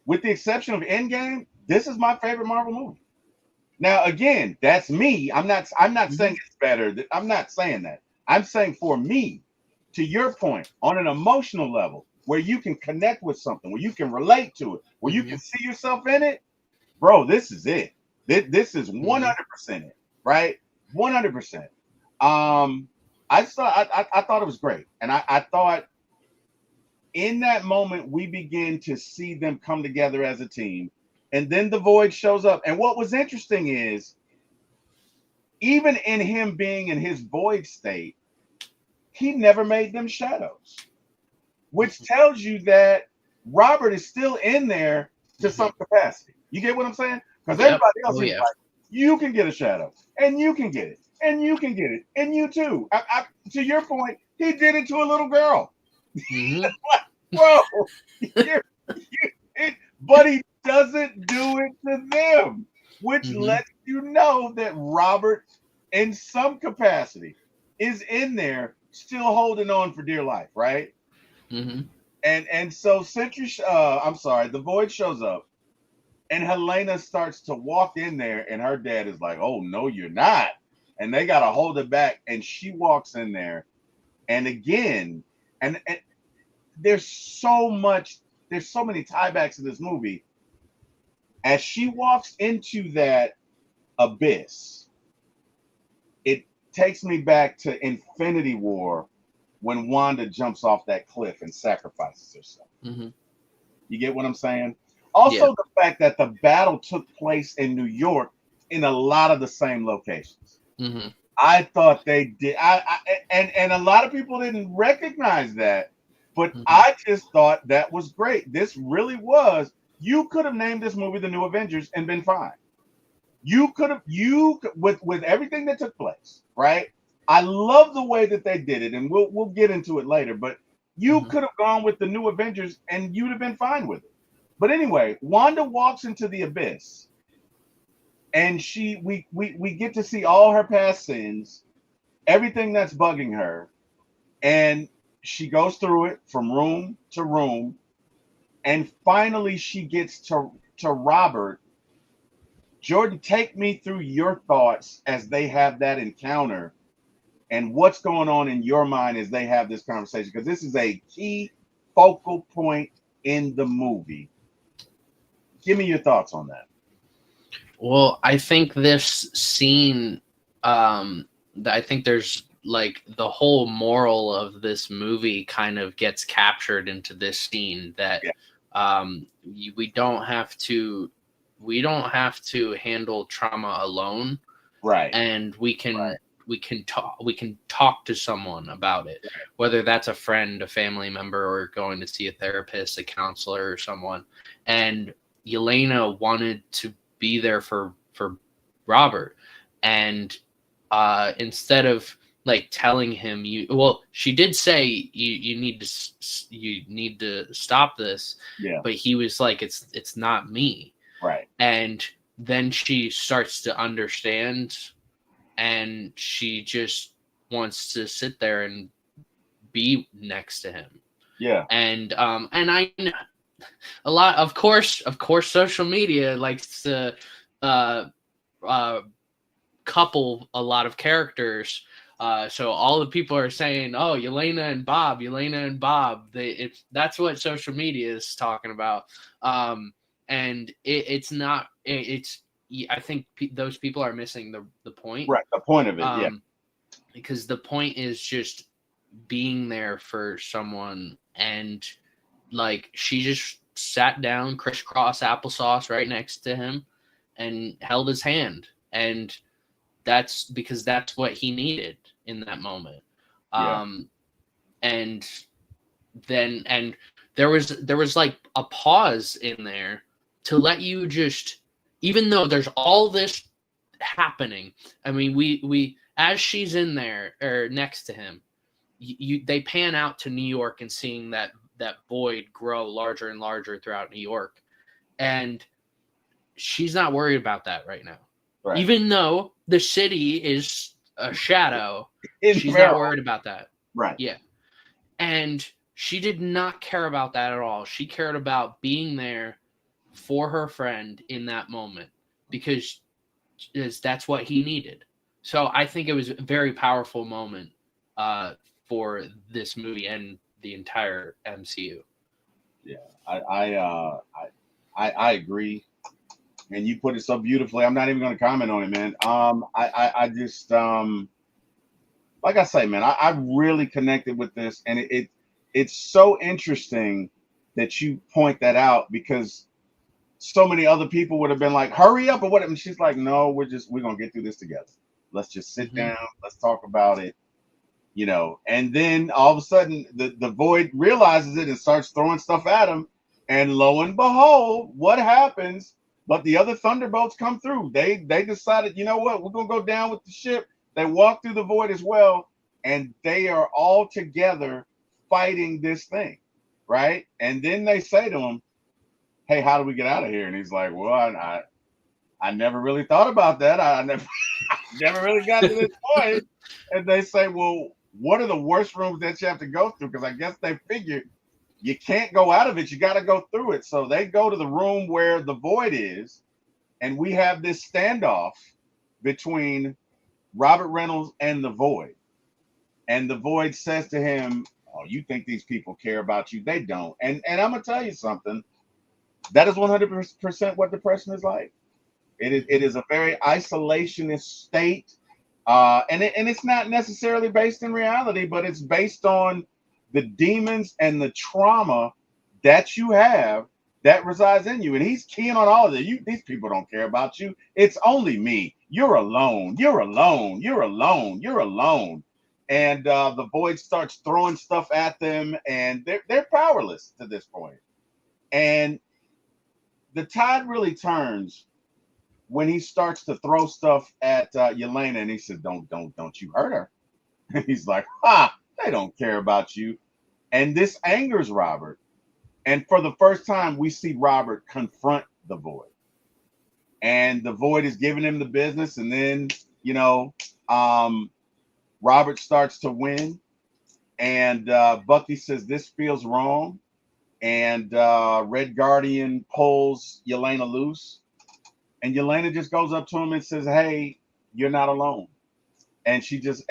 with the exception of Endgame, this is my favorite Marvel movie. Now, again, that's me. I'm not saying it's better. I'm not saying that. I'm saying for me, to your point, on an emotional level, where you can connect with something, where you can relate to it, where you can see yourself in it, bro, this is it. This is 100% it, right? 100%. I thought it was great, and I thought in that moment we begin to see them come together as a team, and then the Void shows up. And what was interesting is, even in him being in his Void state, he never made them shadows, which tells you that Robert is still in there to some capacity. You get what I'm saying? Because everybody else is like, you can get a shadow, and you can get it, and you can get it, and you too. To your point, he did it to a little girl. Bro, but he doesn't do it to them, which lets you know that Robert, in some capacity, is in there still holding on for dear life, right? And so the Void shows up, and Helena starts to walk in there, and her dad is like, "Oh no, you're not," and they gotta hold it back, and she walks in there, and again, and there's so many tiebacks in this movie. As she walks into that abyss, it takes me back to Infinity War when Wanda jumps off that cliff and sacrifices herself. You get what I'm saying? Also, the fact that the battle took place in New York in a lot of the same locations. I thought they did. And a lot of people didn't recognize that, but I just thought that was great. This really was. You could have named this movie The New Avengers and been fine. You could have, with everything that took place, right? I love the way that they did it, and we'll get into it later. But you could have gone with The New Avengers, and you'd have been fine with it. But anyway, Wanda walks into the abyss, and we get to see all her past sins, everything that's bugging her, and she goes through it from room to room, and finally she gets to Robert. Jordan, take me through your thoughts as they have that encounter and what's going on in your mind as they have this conversation, because this is a key focal point in the movie. Give me your thoughts on that. Well, I think this scene, I think there's like the whole moral of this movie kind of gets captured into this scene that Yeah. we don't have to handle trauma alone, Right. and Right. we can talk to someone about it, whether that's a friend, a family member, or going to see a therapist, a counselor, or someone. And Yelena wanted to be there for Robert, and instead of like telling him, she did say you need to stop this, Yeah. but he was like, it's not me. Right. And then she starts to understand, and she just wants to sit there and be next to him. Yeah. And I a lot, of course social media likes to uh uh couple a lot of characters. So all the people are saying, "Oh, Yelena and Bob." That's what social media is talking about. And it's not. It's. I think those people are missing the point. Right. The point of it. Yeah. Because the point is just being there for someone, and like she just sat down, crisscross applesauce, right next to him, and held his hand, and that's because that's what he needed in that moment. Yeah. And then there was like a pause in there to let you just, even though there's all this happening. I mean, we as she's in there or next to him, they pan out to New York and seeing that void grow larger and larger throughout New York, and she's not worried about that right now. Right. Even though the city is a shadow, In she's not peril. worried about that. Right. Yeah. And she did not care about that at all. She cared about being there for her friend in that moment because that's what he needed. So I think it was a very powerful moment for this movie and the entire MCU. Yeah. I agree. And you put it so beautifully. I'm not even going to comment on it, man. I just like I say, man, I really connected with this, and it's so interesting that you point that out, because so many other people would have been like, "Hurry up!" or what? And she's like, "No, we're gonna get through this together. Let's just sit Mm-hmm. down. Let's talk about it." And then all of a sudden the void realizes it and starts throwing stuff at him, and lo and behold, what happens? But the other Thunderbolts come through. They decided, you know what, we're gonna go down with the ship. They walk through the void as well, and they are all together fighting this thing, right? And then they say to him, "Hey, how do we get out of here?" And he's like, "Well, I never really thought about that. I never really got to this point." And they say, "Well, what are the worst rooms that you have to go through?" Because I guess they figured you can't go out of it. You got to go through it. So they go to the room where the void is. And we have this standoff between Robert Reynolds and the void. And the void says to him, "Oh, you think these people care about you? They don't." And I'm going to tell you something. That is 100% what depression is like. It is a very isolationist state, and it's not necessarily based in reality, but it's based on the demons and the trauma that you have that resides in you. And he's keying on all of it. These people don't care about you. It's only me. You're alone. You're alone. You're alone. You're alone. And the void starts throwing stuff at them, and they're powerless to this point. And the tide really turns when he starts to throw stuff at Yelena, and he says, "Don't you hurt her." And he's like, "Ha! They don't care about you." And this angers Robert. And for the first time, we see Robert confront the void, and the void is giving him the business. And then, um, Robert starts to win, and Bucky says, "This feels wrong." And Red Guardian pulls Yelena loose. And Yelena just goes up to him and says, "Hey, you're not alone." and she just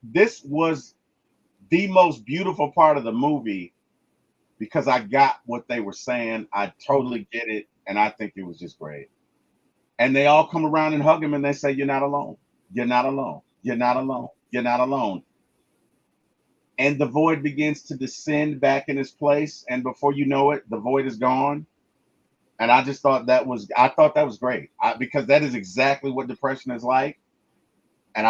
this was the most beautiful part of the movie because I got what they were saying. I totally get it, and I think it was just great. And they all come around and hug him, and they say, "You're not alone. You're not alone. You're not alone. You're not alone." And the void begins to descend back in its place, and before you know it, the void is gone. And I thought that was great because that is exactly what depression is like. And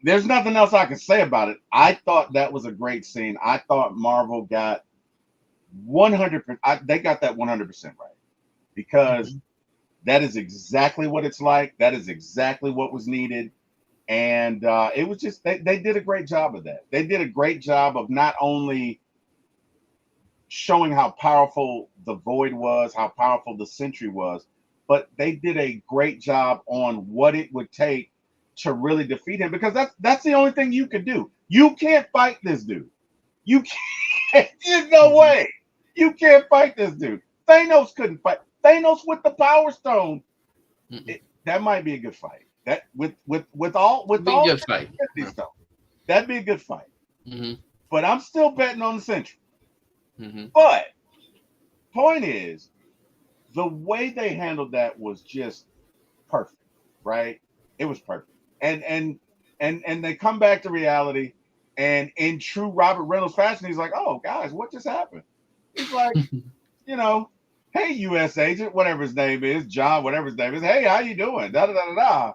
there's nothing else I can say about it. I thought that was a great scene. I thought Marvel got 100%. They got that 100% right because that is exactly what it's like. That is exactly what was needed. And it was just, they did a great job of that. They did a great job of not only showing how powerful the void was, how powerful the sentry was, but they did a great job on what it would take to really defeat him because that's the only thing you can do. You can't fight this dude. You can't. There's no way. You can't fight this dude. Thanos couldn't fight. Thanos with the Power Stone. That might be a good fight. That with all good fight. Stone, that'd be a good fight. Mm-hmm. But I'm still betting on the Sentry. Mm-hmm. But point is, the way they handled that was just perfect, right? It was perfect. And they come back to reality, and in true Robert Reynolds fashion, he's like, "Oh, guys, what just happened?" He's like, "Hey, U.S. agent, whatever his name is, John, whatever his name is. Hey, how you doing? Da da da da da."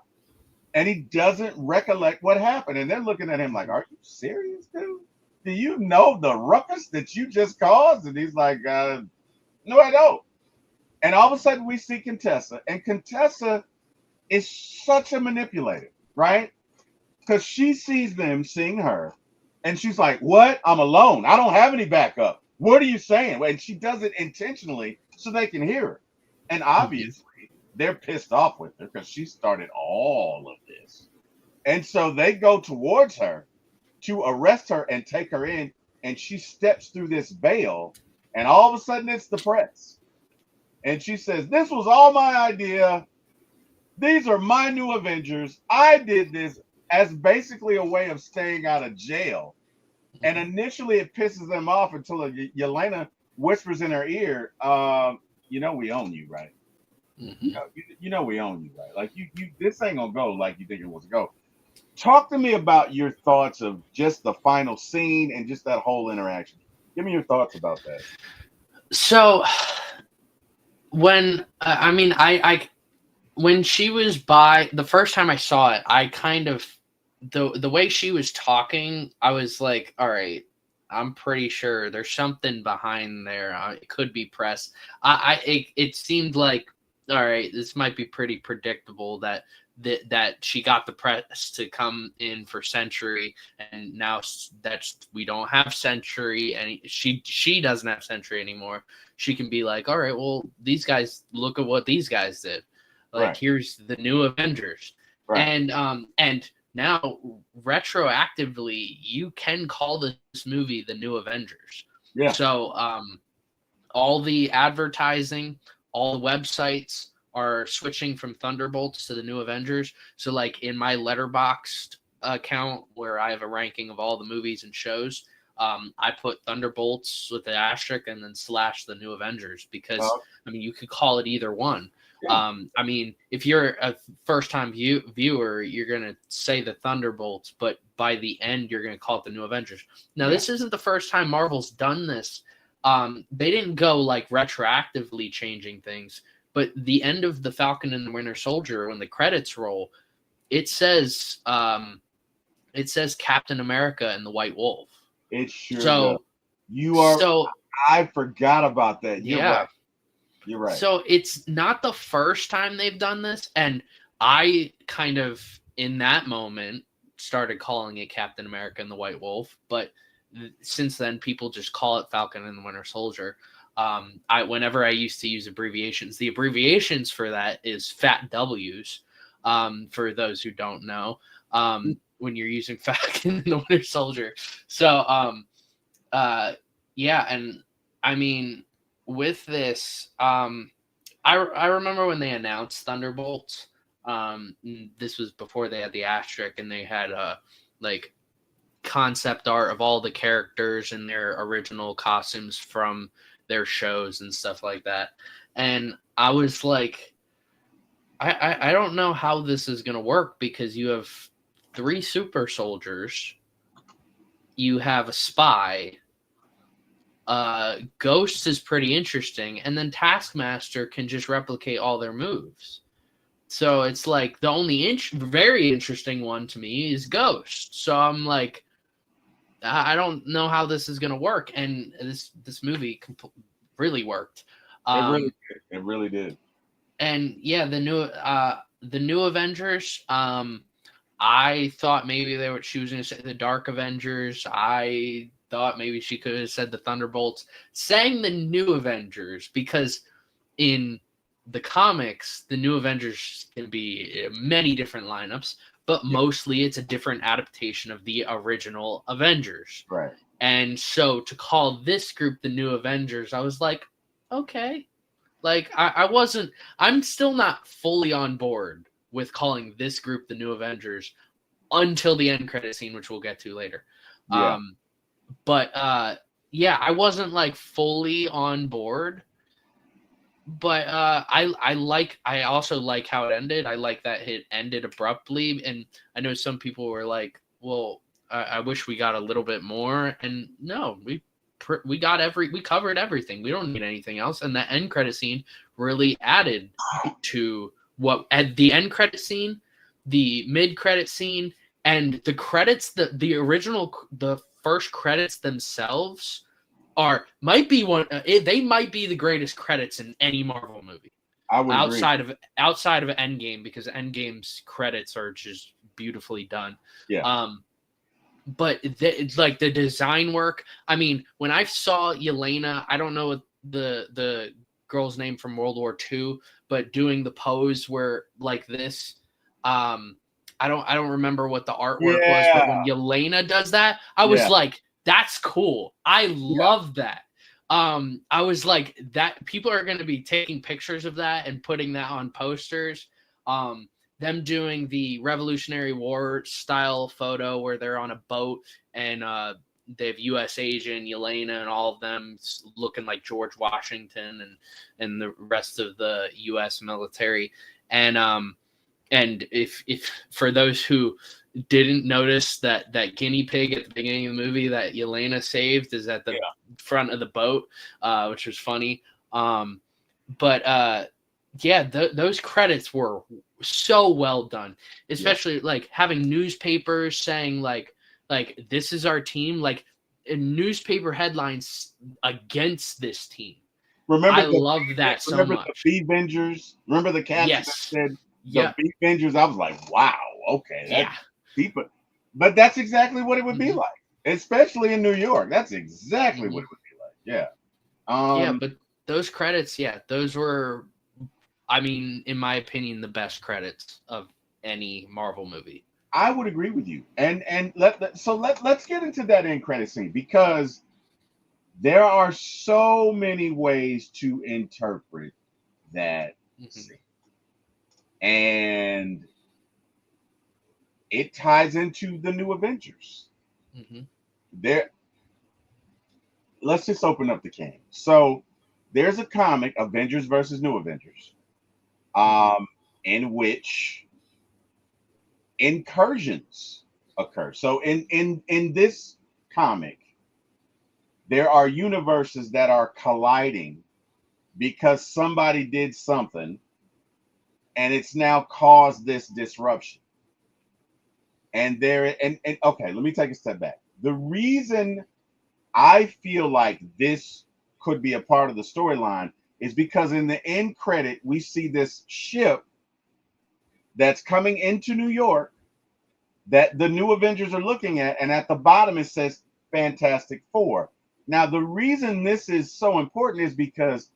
And he doesn't recollect what happened, and they're looking at him like, "Are you serious, dude? Do you know the ruckus that you just caused?" And he's like, "No, I don't." And all of a sudden, we see Contessa, and Contessa is such a manipulator, right? Because she sees them seeing her, and she's like, "What? I'm alone. I don't have any backup. What are you saying?" And she does it intentionally so they can hear her. And obviously, they're pissed off with her because she started all of this. And so they go towards her to arrest her and take her in, and she steps through this veil, and all of a sudden it's the press. And she says, "This was all my idea. These are my new Avengers. I did this as basically a way of staying out of jail." And initially it pisses them off until Yelena whispers in her ear, we own you, right? We own you, right? Like you this ain't gonna go like you think it was to go. Talk to me about your thoughts of just the final scene and just that whole interaction. Give me your thoughts about that. So when when she was by the first time I saw it, I kind of the way she was talking, I was like, all right, I'm pretty sure there's something behind there. It could be press. It seemed like, all right, this might be pretty predictable that she got the press to come in for Century, and now we don't have Century, and she doesn't have Century anymore. She can be like, all right, well, these guys, look at what these guys did. Like, right. Here's the new Avengers, right. and now retroactively you can call this movie the new Avengers. Yeah. So all the advertising, all the websites are switching from Thunderbolts to the new Avengers. So like in my Letterboxd account where I have a ranking of all the movies and shows, I put Thunderbolts with the asterisk and then / the new Avengers because you could call it either one. Yeah. If you're a first-time viewer, you're going to say the Thunderbolts, but by the end, you're going to call it the New Avengers. Now, This isn't the first time Marvel's done this. They didn't go like retroactively changing things, but the end of the Falcon and the Winter Soldier, when the credits roll, it says Captain America and the White Wolf. It sure does. I forgot about that. You're right. You're right. So it's not the first time they've done this, and I kind of, in that moment, started calling it Captain America and the White Wolf, but since then, people just call it Falcon and the Winter Soldier. Whenever I used to use abbreviations, the abbreviations for that is Fat W's, for those who don't know, when you're using Falcon and the Winter Soldier. So, with this, I remember when they announced Thunderbolts, This was before they had the asterisk, and they had like concept art of all the characters in their original costumes from their shows and stuff like that. And I was like, I don't know how this is gonna work because you have 3 super soldiers, you have a spy. Ghost is pretty interesting, and then Taskmaster can just replicate all their moves. So it's like the only very interesting one to me is Ghost. So I'm like, I don't know how this is gonna work, and this movie really worked. It really did. It really did. And yeah, the new Avengers. I thought maybe she was gonna say the Dark Avengers. I thought maybe she could have said the Thunderbolts. Saying the new Avengers because in the comics, the new Avengers can be many different lineups, but mostly it's a different adaptation of the original Avengers. Right. And so to call this group the new Avengers, I was like, okay. Like I'm still not fully on board with calling this group the new Avengers until the end credit scene, which we'll get to later. Yeah. But yeah, I wasn't like fully on board. But I also like how it ended. I like that it ended abruptly, and I know some people were like, "Well, I wish we got a little bit more." And no, we covered everything. We don't need anything else. And the end credit scene really added to what at the end credit scene, the mid credit scene, and the credits. The first credits themselves might be they might be the greatest credits in any Marvel movie. I would outside agree. outside of Endgame, because Endgame's credits are just beautifully done. Yeah. But it's like the design work. I mean, when I saw Yelena, I don't know what the girl's name from World War II, but doing the pose where like this, I don't remember what the artwork was, but when Yelena does that, I was like, that's cool. I love that. I was like, that people are going to be taking pictures of that and putting that on posters. Them doing the Revolutionary War style photo where they're on a boat and they have U.S. agent Yelena and all of them looking like George Washington and the rest of the U.S. military. And if for those who didn't notice that guinea pig at the beginning of the movie that Yelena saved is at the front of the boat, which was funny. Those credits were so well done, especially like having newspapers saying like this is our team, like newspaper headlines against this team. I love that so much. Remember the B-Vengers? Remember the caption that said the B-Vengers? I was like, wow, okay. That's deep. But that's exactly what it would be like, especially in New York. That's exactly what it would be like. Yeah. But those credits, those were, I mean, in my opinion, the best credits of any Marvel movie. I would agree with you. And let's get into that end credit scene, because there are so many ways to interpret that scene. And it ties into the new Avengers. Let's just open up the can. So there's a comic, Avengers versus New Avengers, in which incursions occur. So in this comic, there are universes that are colliding because somebody did something, and it's now caused this disruption. And okay, let me take a step back. The reason I feel like this could be a part of the storyline is because in the end credit, we see this ship that's coming into New York that the new Avengers are looking at, and at the bottom it says Fantastic Four. Now, the reason this is so important is because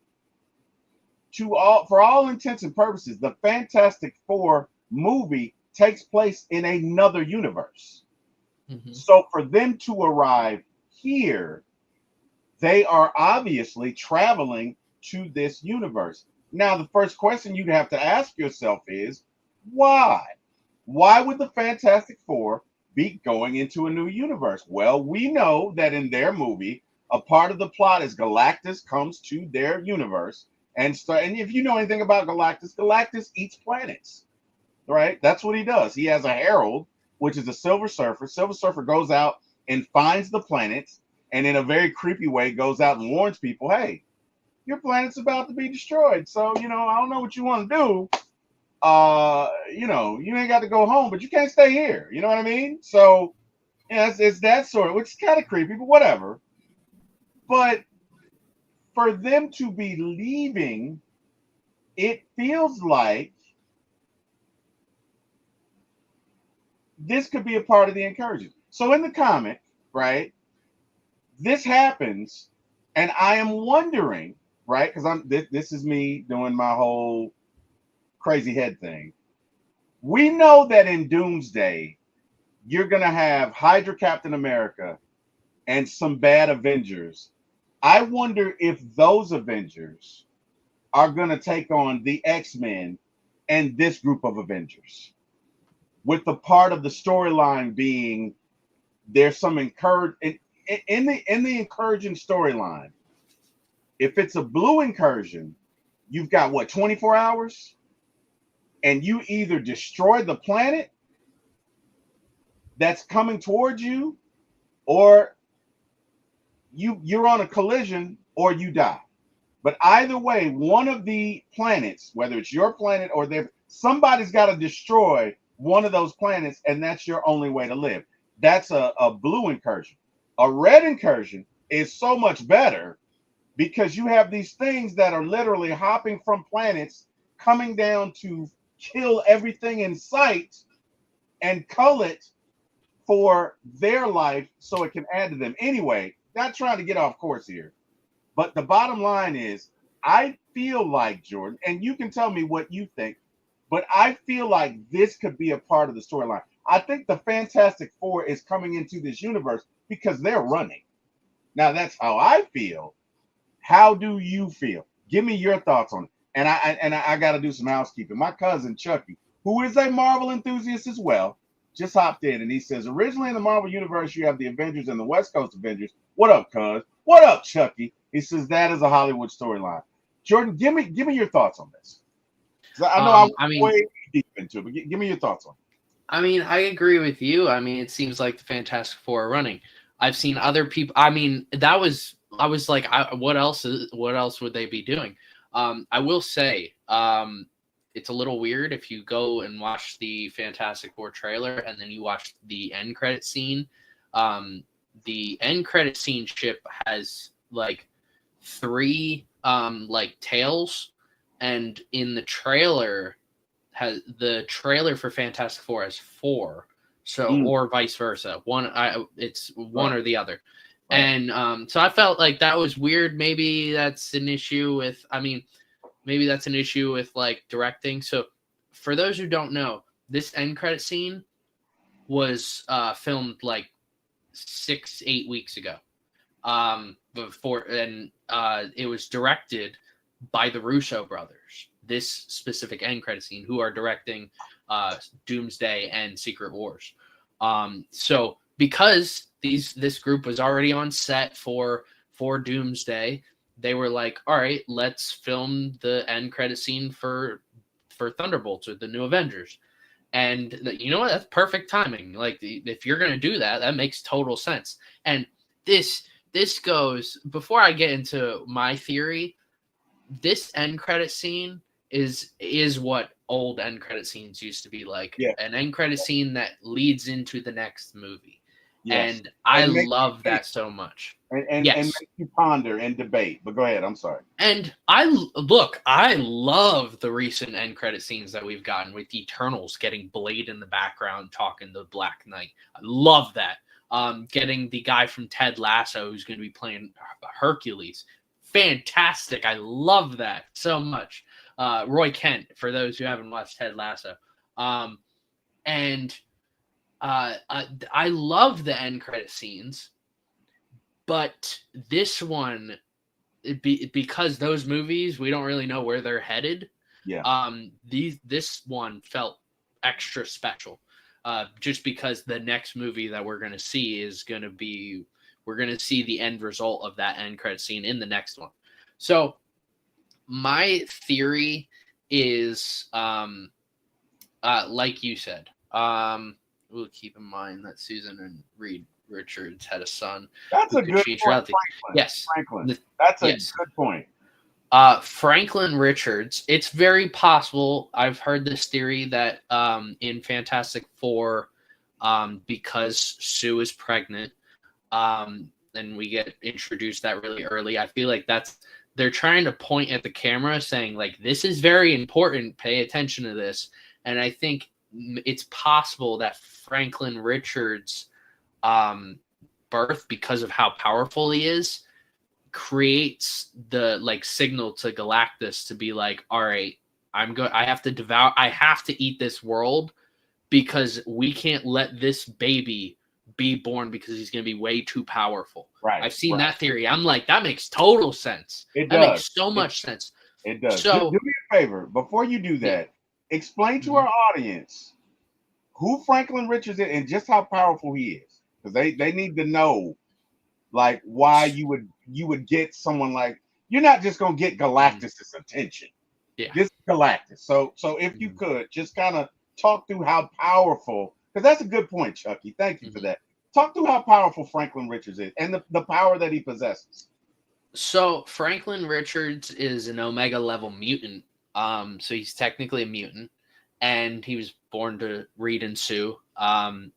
for all intents and purposes, the Fantastic Four movie takes place in another universe. So for them to arrive here, they are obviously traveling to this universe. Now, the first question you'd have to ask yourself is, Why? Why would the Fantastic Four be going into a new universe? Well, we know that in their movie, a part of the plot is Galactus comes to their universe and if you know anything about Galactus, Galactus eats planets, right? That's what he does. He has a herald, which is a Silver Surfer. Silver Surfer goes out and finds the planets, and in a very creepy way goes out and warns people, hey, your planet's about to be destroyed. So, I don't know what you want to do. You ain't got to go home, but you can't stay here. You know what I mean? So, yeah, it's that sort of, which is kind of creepy, but whatever. But for them to be leaving, it feels like this could be a part of the incursion. So in the comic, right, this happens, and I am wondering, right, because this is me doing my whole crazy head thing. We know that in Doomsday, you're gonna have Hydra Captain America and some bad Avengers. I wonder if those Avengers are gonna take on the X-Men and this group of Avengers, with the part of the storyline being there's some in the incursion storyline. If it's a blue incursion, you've got what, 24 hours, and you either destroy the planet that's coming towards you, or you're on a collision, or you die. But either way, one of the planets, whether it's your planet or somebody's got to destroy one of those planets, and that's your only way to live. That's a blue incursion. A red incursion is so much better because you have these things that are literally hopping from planets, coming down to kill everything in sight and cull it for their life so it can add to them. Anyway, not trying to get off course here, but the bottom line is I feel like, Jordan, and you can tell me what you think, but I feel like this could be a part of the storyline. I think the Fantastic Four is coming into this universe because they're running. Now, that's how I feel. How do you feel? Give me your thoughts on it. And I got to do some housekeeping. My cousin Chucky, who is a Marvel enthusiast as well, just hopped in and he says, originally in the Marvel universe, you have the Avengers and the West Coast Avengers. What up, cuz? What up, Chucky? He says that is a Hollywood storyline. Jordan, give me your thoughts on this. I know I'm way deep into it, but give me your thoughts on it. I mean, I agree with you. I mean, it seems like the Fantastic Four are running. I've seen other people. I mean, I was like, what else would they be doing? I will say, it's a little weird if you go and watch the Fantastic Four trailer and then you watch the end credit scene. The end credit scene ship has like 3 like tails, and in the trailer for Fantastic Four has 4. So or vice versa. It's one or the other. Right. And so I felt like that was weird. Maybe that's an issue with like directing. So for those who don't know, this end credit scene was filmed like 6-8 weeks ago. It was directed by the Russo brothers. This specific end credit scene, who are directing Doomsday and Secret Wars. So because this group was already on set for Doomsday, they were like, all right, let's film the end credit scene for Thunderbolts or the New Avengers. And you know what? That's perfect timing. Like, if you're going to do that, that makes total sense. And this goes, before I get into my theory, this end credit scene is what old end credit scenes used to be like. Yeah. An end credit scene that leads into the next movie. Yes. And I love that so much. And make you ponder and debate. But go ahead. I'm sorry. And I love the recent end credit scenes that we've gotten with Eternals getting Blade in the background talking to Black Knight. I love that. Getting the guy from Ted Lasso who's going to be playing Hercules. Fantastic. I love that so much. Roy Kent, for those who haven't watched Ted Lasso. I love the end credit scenes, but this one, because those movies, we don't really know where they're headed. Yeah. This one felt extra special, just because the next movie that we're going to see is going to be, we're going to see the end result of that end credit scene in the next one. So my theory is, like you said, we'll keep in mind that Susan and Reed Richards had a son That's who a could good change point, reality. Yes. Franklin. That's a Yes. good point. Franklin Richards, it's very possible. I've heard this theory that in Fantastic Four, because Sue is pregnant, and we get introduced that really early. I feel like they're trying to point at the camera saying, like, this is very important. Pay attention to this. And I think it's possible that Franklin Richards' birth, because of how powerful he is, creates the like signal to Galactus to be like, all right, I have to eat this world, because we can't let this baby be born because he's going to be way too powerful. Right. I've seen right. that theory. I'm like, that makes total sense. It That does. makes so much sense. It does. So Do me a favor. Before you do that, explain to our audience who Franklin Richards is and just how powerful he is. Because they need to know, like, why you would get someone like, you're not just gonna get Galactus's attention. Yeah. This is Galactus. So if you could just kind of talk through how powerful, because that's a good point, Chucky. Thank you for that. Talk through how powerful Franklin Richards is and the power that he possesses. So Franklin Richards is an Omega level mutant. So he's technically a mutant, and he was born to Reed and Sue. And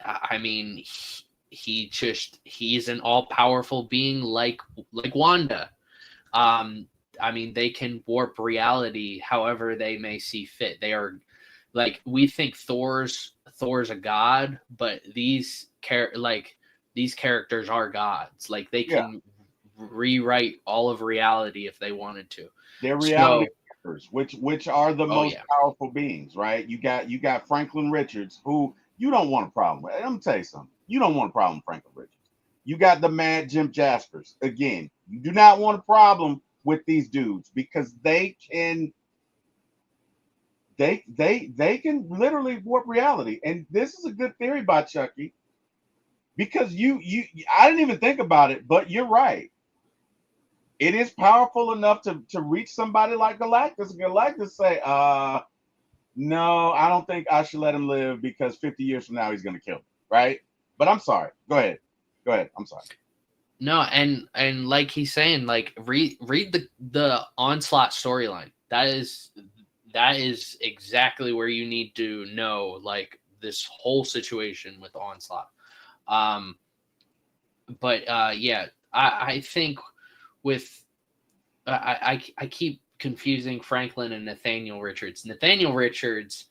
I mean, he's an all powerful being like Wanda. I mean, they can warp reality however they may see fit. They are, like, we think Thor's a god, but these characters are gods. Like, they can rewrite all of reality if they wanted to. They're reality makers, which are the most powerful beings, right? You got Franklin Richards, who you don't want a problem with. Let me tell you something. You don't want a problem with Franklin Richards. You got the mad Jim Jaspers. Again, you do not want a problem with these dudes, because they can literally warp reality. And this is a good theory by Chucky, because I didn't even think about it, but you're right. It is powerful enough to reach somebody like Galactus. Galactus say, no, I don't think I should let him live, because 50 years from now he's going to kill me, right? But I'm sorry. Go ahead. I'm sorry. No, and like he's saying, like, read the Onslaught storyline. That is exactly where you need to know, like, this whole situation with Onslaught. I think with I keep confusing Franklin and Nathaniel Richards. Nathaniel Richards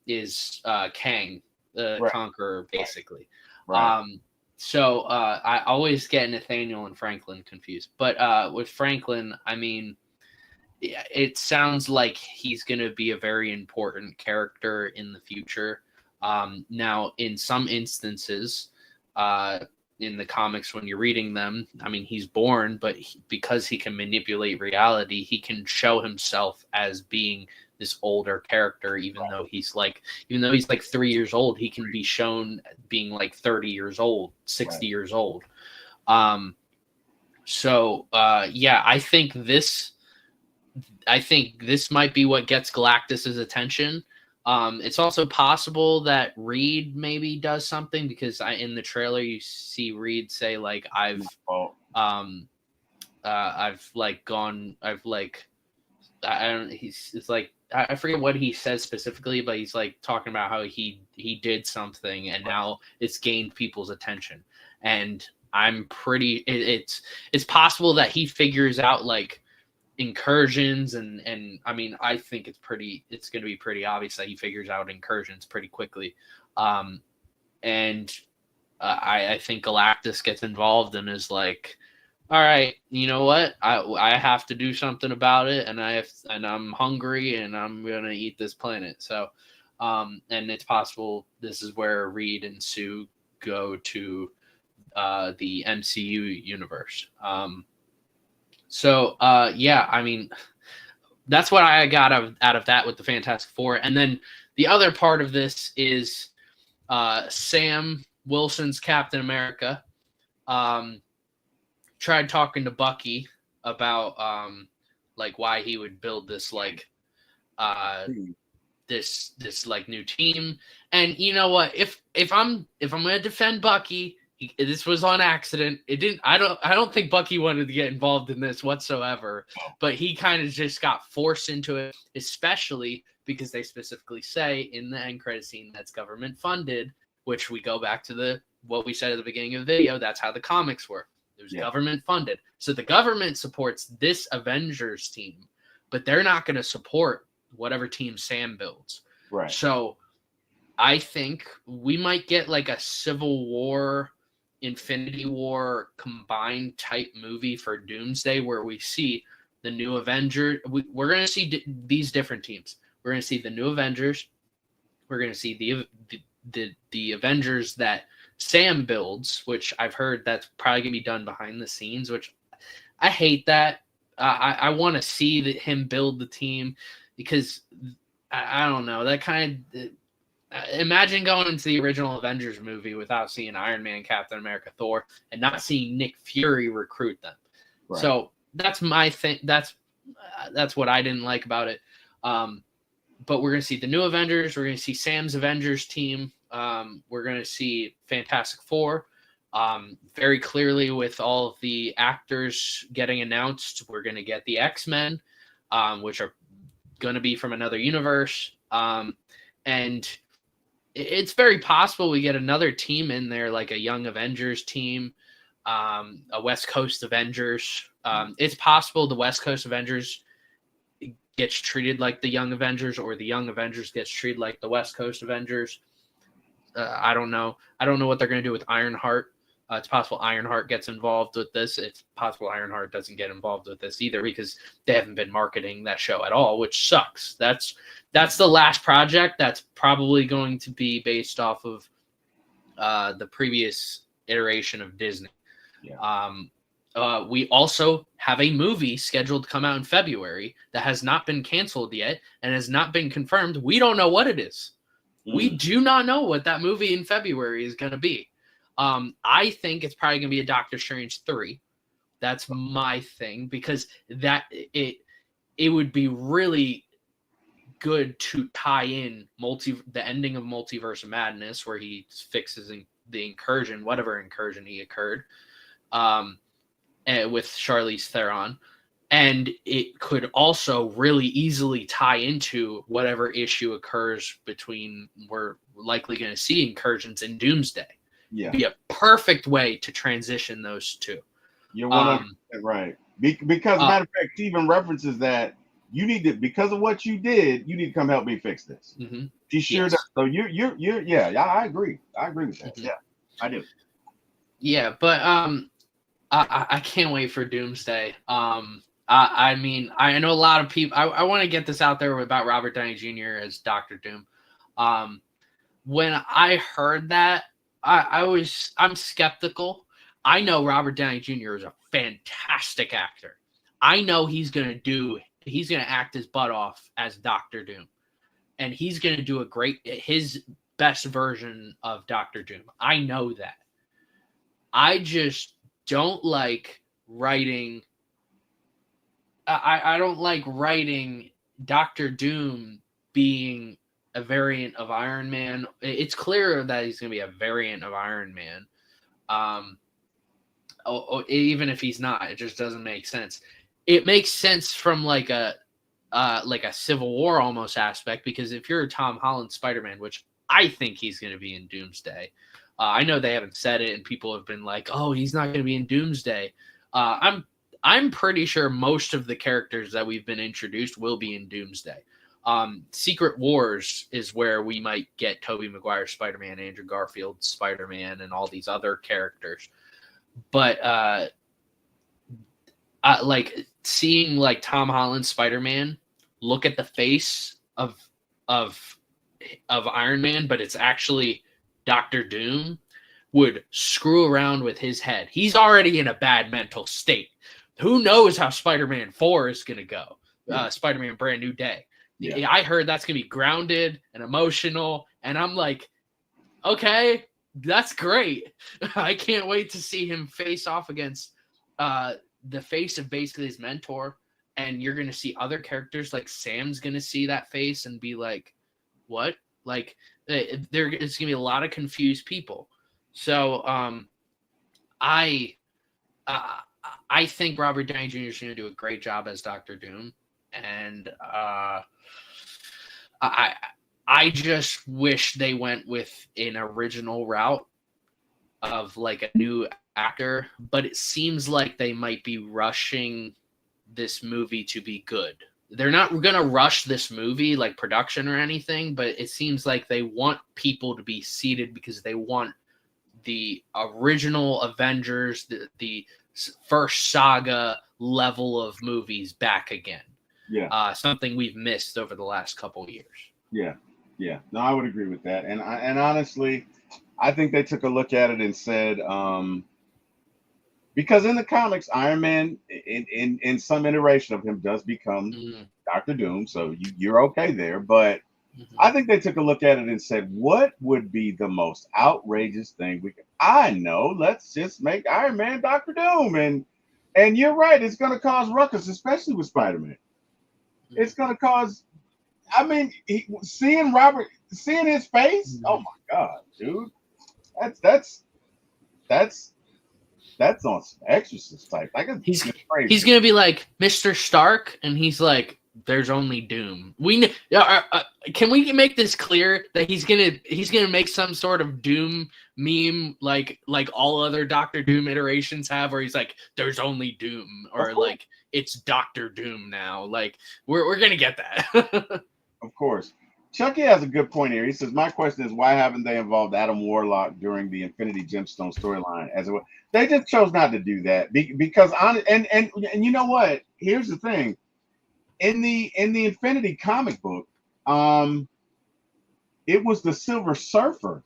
is Kang the Conqueror, basically. Right. So I always get Nathaniel and Franklin confused. But with Franklin, I mean, it sounds like he's going to be a very important character in the future. Now, in some instances, in the comics, when you're reading them, I mean, he's born, but because he can manipulate reality, he can show himself as being this older character, even though he's like 3 years old, he can be shown being like 30 years old, 60 years old. I think this might be what gets Galactus's attention. It's also possible that Reed maybe does something, because in the trailer you see Reed say, like, I forget what he says specifically, but he's like talking about how he did something and now it's gained people's attention. And it's possible that he figures out, like, incursions and I mean, I think it's going to be pretty obvious that he figures out incursions pretty quickly. I think Galactus gets involved and is like, all right, you know what? I have to do something about it, and I'm hungry, and I'm gonna eat this planet. So, and it's possible this is where Reed and Sue go to the MCU universe. I mean, that's what I got out of that with the Fantastic Four. And then the other part of this is Sam Wilson's Captain America tried talking to Bucky about like why he would build this like this like new team. And you know what, if I'm gonna defend Bucky, this was on accident. It didn't. I don't think Bucky wanted to get involved in this whatsoever, but he kind of just got forced into it, especially because they specifically say in the end credit scene that's government funded, which we go back to what we said at the beginning of the video. That's how the comics work. It was government funded. So the government supports this Avengers team, but they're not going to support whatever team Sam builds. Right. So I think we might get like a Civil War, Infinity War combined type movie for Doomsday, where we see the new Avengers. We're going to see these different teams. We're going to see the new Avengers. We're going to see the Avengers that Sam builds, which I've heard that's probably going to be done behind the scenes, which I hate that. I want to see him build the team, because I don't know, that kind of imagine going into the original Avengers movie without seeing Iron Man, Captain America, Thor, and not seeing Nick Fury recruit them. Right. So that's my thing. That's what I didn't like about it. But we're going to see the new Avengers. We're going to see Sam's Avengers team. We're going to see Fantastic Four. Very clearly, with all of the actors getting announced, we're going to get the X-Men, which are going to be from another universe. And it's very possible we get another team in there, like a Young Avengers team, a West Coast Avengers. It's possible the West Coast Avengers gets treated like the Young Avengers, or the Young Avengers gets treated like the West Coast Avengers. I don't know. I don't know what they're going to do with Ironheart. It's possible Ironheart gets involved with this. It's possible Ironheart doesn't get involved with this either, because they haven't been marketing that show at all, which sucks. That's the last project that's probably going to be based off of the previous iteration of Disney. Yeah. We also have a movie scheduled to come out in February that has not been canceled yet and has not been confirmed. We don't know what it is. We do not know what that movie in February is going to be. I think it's probably going to be a Doctor Strange 3. That's my thing, because it would be really good to tie in the ending of Multiverse of Madness, where he fixes the incursion, whatever incursion he occurred, with Charlize Theron. And it could also really easily tie into whatever issue occurs between, we're likely going to see incursions in Doomsday. Yeah. Be a perfect way to transition those two. You're 100% right. Because, matter of fact, she even references that you need to, because of what you did, you need to come help me fix this. Mm-hmm. She sure does. So you're yeah, I agree. I agree with that. Mm-hmm. Yeah, I do. Yeah, but I can't wait for Doomsday. I mean, I know a lot of people. I want to get this out there about Robert Downey Jr. as Dr. Doom. When I heard that, I'm skeptical. I know Robert Downey Jr. is a fantastic actor. I know he's gonna act his butt off as Dr. Doom, and he's gonna do his best version of Dr. Doom. I know that. I just don't like writing. I don't like writing Dr. Doom being a variant of Iron Man. It's clear that he's going to be a variant of Iron Man. Even if he's not, it just doesn't make sense. It makes sense from like a Civil War almost aspect, because if you're Tom Holland Spider-Man, which I think he's going to be in Doomsday, I know they haven't said it, and people have been like, "Oh, he's not going to be in Doomsday." I'm pretty sure most of the characters that we've been introduced will be in Doomsday. Secret Wars is where we might get Tobey Maguire Spider-Man, Andrew Garfield Spider-Man, and all these other characters. But like seeing like Tom Holland Spider-Man look at the face of Iron Man, but it's actually Dr. Doom, would screw around with his head. He's already in a bad mental state. Who knows how Spider-Man 4 is going to go? Spider-Man Brand New Day. Yeah. I heard that's going to be grounded and emotional, and I'm like, okay, that's great. I can't wait to see him face off against the face of basically his mentor, and you're going to see other characters, like Sam's going to see that face and be like, what? Like, it's going to be a lot of confused people. So I think Robert Downey Jr. is going to do a great job as Doctor Doom, and I just wish they went with an original route of like a new actor, but it seems like they might be rushing this movie to be good. They're not going to rush this movie, like production or anything, but it seems like they want people to be seated because they want the original Avengers, the first saga level of movies back again. Yeah. Something we've missed over the last couple of years. Yeah. Yeah. No, I would agree with that. And honestly, I think they took a look at it and said, because in the comics, Iron Man, in some iteration of him, does become Doctor Doom. So you're okay there. But I think they took a look at it and said, what would be the most outrageous thing we could? I know, let's just make Iron Man Doctor Doom. And you're right, it's going to cause ruckus, especially with Spider-Man. It's going to cause, I mean, seeing his face, oh my God, dude. That's on some Exorcist type. He's gonna be like Mr. Stark, and he's like, "There's only Doom." Can we make this clear that he's gonna make some sort of Doom meme like all other Doctor Doom iterations have, where he's like, "There's only Doom," or like it's Doctor Doom now. Like we're gonna get that. Of course. Chucky has a good point here. He says, my question is, why haven't they involved Adam Warlock during the Infinity Gemstone storyline as well? They just chose not to do that because and you know what? Here's the thing. In the Infinity comic book, it was the Silver Surfer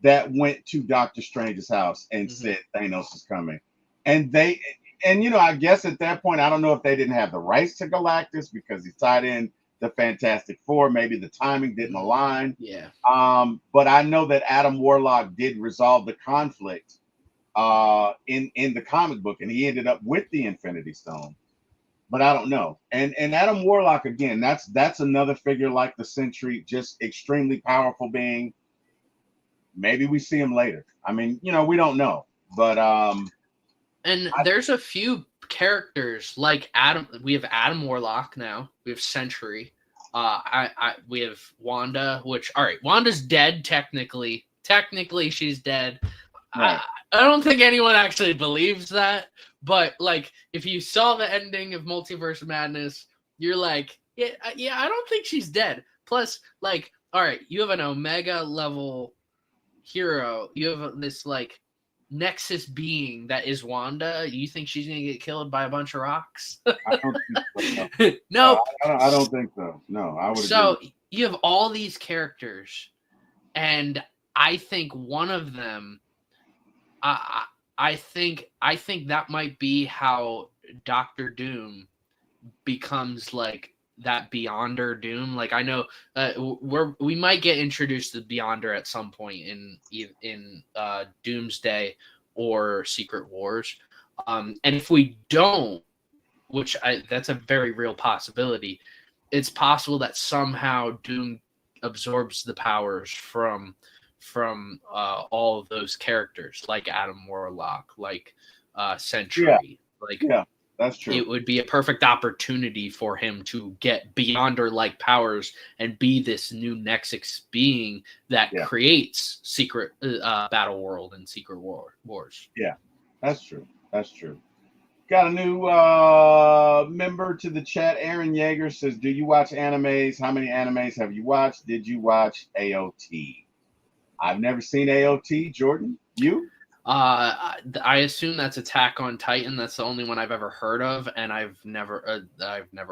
that went to Doctor Strange's house and said Thanos is coming. And I guess at that point, I don't know if they didn't have the rights to Galactus because he tied in the Fantastic Four. Maybe the timing didn't align. Yeah. But I know that Adam Warlock did resolve the conflict in the comic book, and he ended up with the Infinity Stone. But I don't know. And Adam Warlock, again, that's another figure like the Sentry, just extremely powerful being. Maybe we see him later. I mean, we don't know. But there's a few characters like Adam. We have Adam Warlock now. We have Sentry. We have Wanda. Which, all right, Wanda's dead technically. Technically, she's dead. Right. I don't think anyone actually believes that. But like, if you saw the ending of Multiverse of Madness, you're like, yeah, I don't think she's dead. Plus, like, all right, you have an Omega level hero. You have this like Nexus being that is Wanda. You think she's gonna get killed by a bunch of rocks? I don't think so. No. I don't think so. No, I would. So agree. You have all these characters, and I think one of them. I think that might be how Doctor Doom becomes like that Beyonder Doom. Like I know we might get introduced to Beyonder at some point in Doomsday or Secret Wars, and if we don't, that's a very real possibility. It's possible that somehow Doom absorbs the powers from all of those characters, like Adam Warlock, like Sentry. Yeah, that's true. It would be a perfect opportunity for him to get Beyonder-like powers and be this new Nexus being that creates Secret Battle World and Secret Wars. Yeah, that's true. That's true. Got a new member to the chat. Aaron Yeager says, do you watch animes? How many animes have you watched? Did you watch AOT? I've never seen AOT. Jordan, you? I assume that's Attack on Titan. That's the only one I've ever heard of, and I've never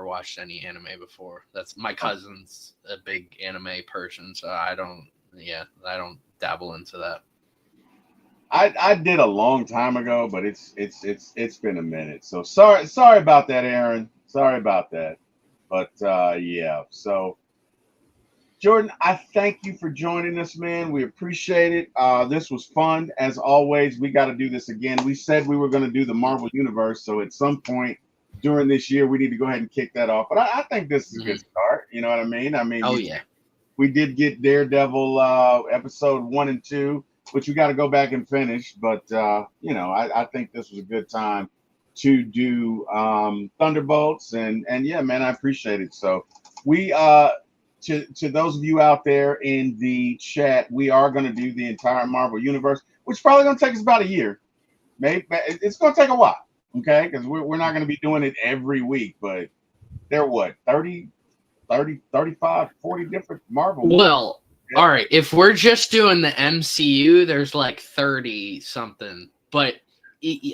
watched any anime before. That's my cousin's a big anime person, so I don't dabble into that. I did a long time ago, but it's been a minute. So sorry about that, Aaron. Sorry about that. But yeah, so Jordan, I thank you for joining us, man. We appreciate it. This was fun as always. We got to do this again. We said we were going to do the Marvel Universe, so at some point during this year, we need to go ahead and kick that off. But I think this is a good start. You know what I mean? I mean, Oh yeah. we did get Daredevil episode 1 and 2, which we got to go back and finish. But you know, I think this was a good time to do Thunderbolts, and yeah, man, I appreciate it. So we to those of you out there in the chat, we are going to do the entire Marvel universe, which is probably going to take us about a year. Maybe it's going to take a while, okay? Because we're not going to be doing it every week, but they're what 30, 35, 40 different Marvel movies. Well, Yeah. all right. If we're just doing the MCU, there's like 30 something. But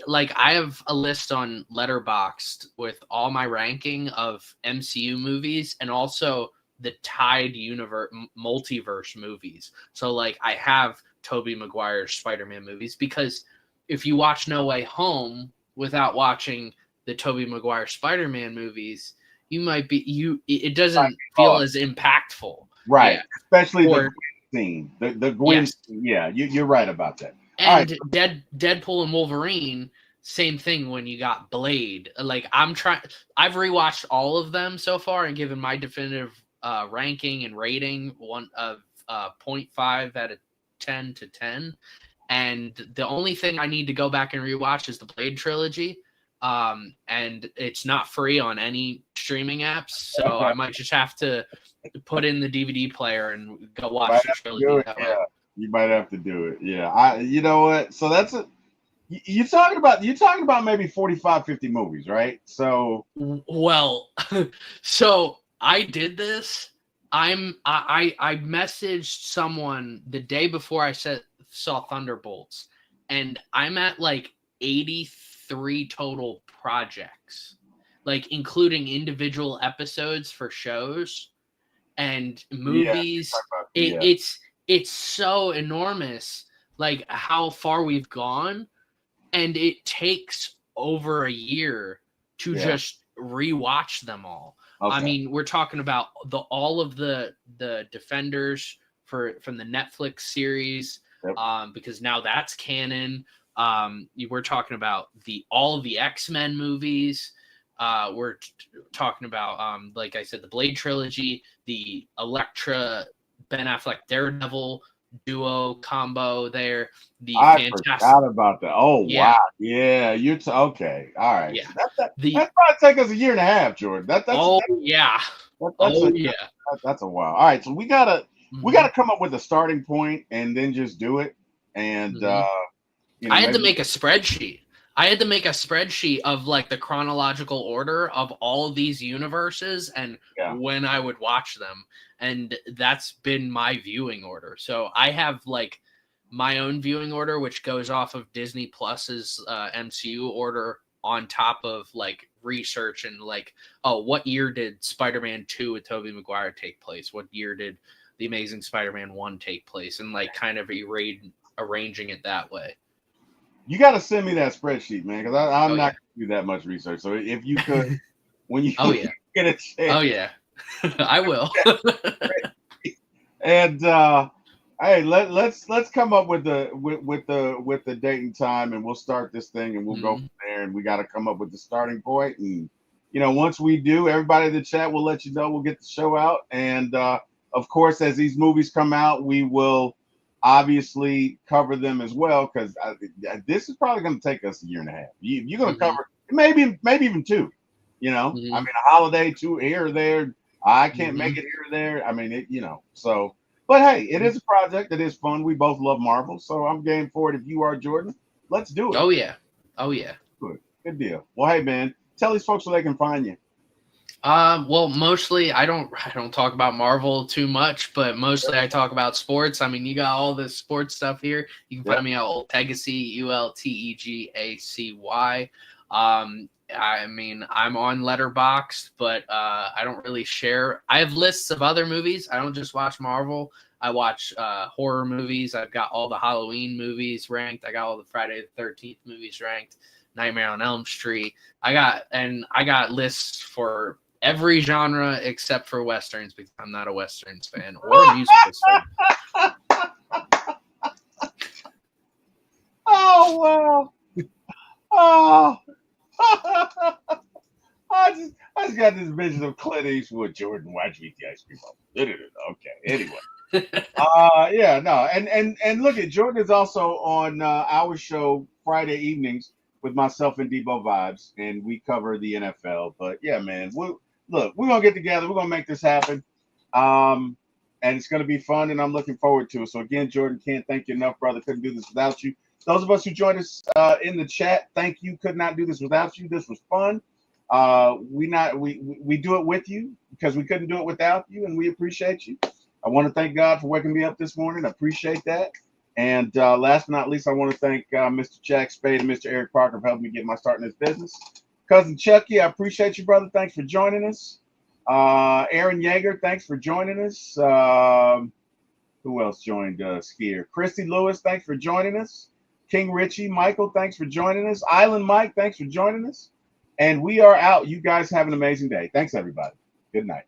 like I have a list on Letterboxd with all my ranking of MCU movies and also the tied universe multiverse movies. So like I have Tobey Maguire's Spider-Man movies because if you watch No Way Home without watching the Tobey Maguire Spider-Man movies, you might be it doesn't feel as impactful. Right. Yeah. Especially the Gwen scene. The Gwen Yes. scene. Yeah, you're right about that. And Deadpool and Wolverine, same thing when you got Blade. Like I've rewatched all of them so far and given my definitive ranking and rating one of 0.5 out of 10 to 10. And the only thing I need to go back and rewatch is the Blade trilogy. And it's not free on any streaming apps, so I might just have to put in the DVD player and go watch the trilogy that way. Yeah, you might have to do it. Yeah, you know what? So that's a you're talking about maybe 45, 50 movies, right? So well, so I did this. I messaged someone the day before I saw Thunderbolts, and I'm at like 83 total projects, like including individual episodes for shows and movies. It's so enormous, like how far we've gone, and it takes over a year to just rewatch them all. Okay. I mean, we're talking about all of the Defenders from the Netflix series, because now that's canon. We're talking about all of the X-Men movies. We're talking about, like I said, the Blade trilogy, the Elektra, Ben Affleck, Daredevil duo combo there. I forgot about that. Oh wow, yeah, you're okay. All right, yeah. That's probably take us a year and a half, Jordan. That's a while. All right, so we gotta come up with a starting point and then just do it. And you know, I had to make a spreadsheet. I had to make a spreadsheet of like the chronological order of all of these universes and when I would watch them. And that's been my viewing order. So I have like my own viewing order, which goes off of Disney Plus's MCU order on top of like research and like, oh, what year did Spider-Man 2 with Tobey Maguire take place? What year did The Amazing Spider-Man 1 take place? And like kind of arranging it that way. You got to send me that spreadsheet, man, because I'm not going to do that much research. So if you could, when you get a chance. I will. And hey, let's come up with the date and time, and we'll start this thing, and we'll go from there. And we got to come up with the starting point, and you know, once we do, everybody in the chat will let you know. We'll get the show out, and of course, as these movies come out, we will obviously cover them as well, because this is probably going to take us a year and a half. You're going to cover maybe even 2. You know, I mean, a holiday 2 here or there. I can't make it here or there. I mean, you know, so, but hey, it is a project. It is fun. We both love Marvel, so I'm game for it. If you are, Jordan, let's do it. Oh yeah. Good deal. Well, hey man, tell these folks where they can find you. Well, mostly I don't talk about Marvel too much, but mostly I talk about sports. I mean, you got all this sports stuff here. You can find me at Ultegacy, ULTEGACY. I mean, I'm on Letterboxd, but I don't really share. I have lists of other movies. I don't just watch Marvel. I watch horror movies. I've got all the Halloween movies ranked. I got all the Friday the 13th movies ranked. Nightmare on Elm Street. I got lists for every genre except for westerns because I'm not a westerns fan or a musicals fan. Oh wow! Oh, I just got this vision of Clint Eastwood, Jordan. Why'd you eat the ice cream? Okay. Anyway. Yeah, no, and look at Jordan is also on our show Friday evenings with myself and Debo Vibes, and we cover the NFL. But yeah, man, we're gonna get together. We're gonna make this happen, and it's gonna be fun, and I'm looking forward to it. So again, Jordan, can't thank you enough, brother. Couldn't do this without you. Those of us who joined us in the chat, thank you. Could not do this without you. This was fun. We do it with you because we couldn't do it without you, and we appreciate you. I want to thank God for waking me up this morning. I appreciate that. And last but not least, I want to thank Mr. Jack Spade and Mr. Eric Parker for helping me get my start in this business. Cousin Chucky, I appreciate you, brother. Thanks for joining us. Aaron Yeager, thanks for joining us. Who else joined us here? Christy Lewis, thanks for joining us. King Richie, Michael, thanks for joining us. Island Mike, thanks for joining us. And we are out. You guys have an amazing day. Thanks, everybody. Good night.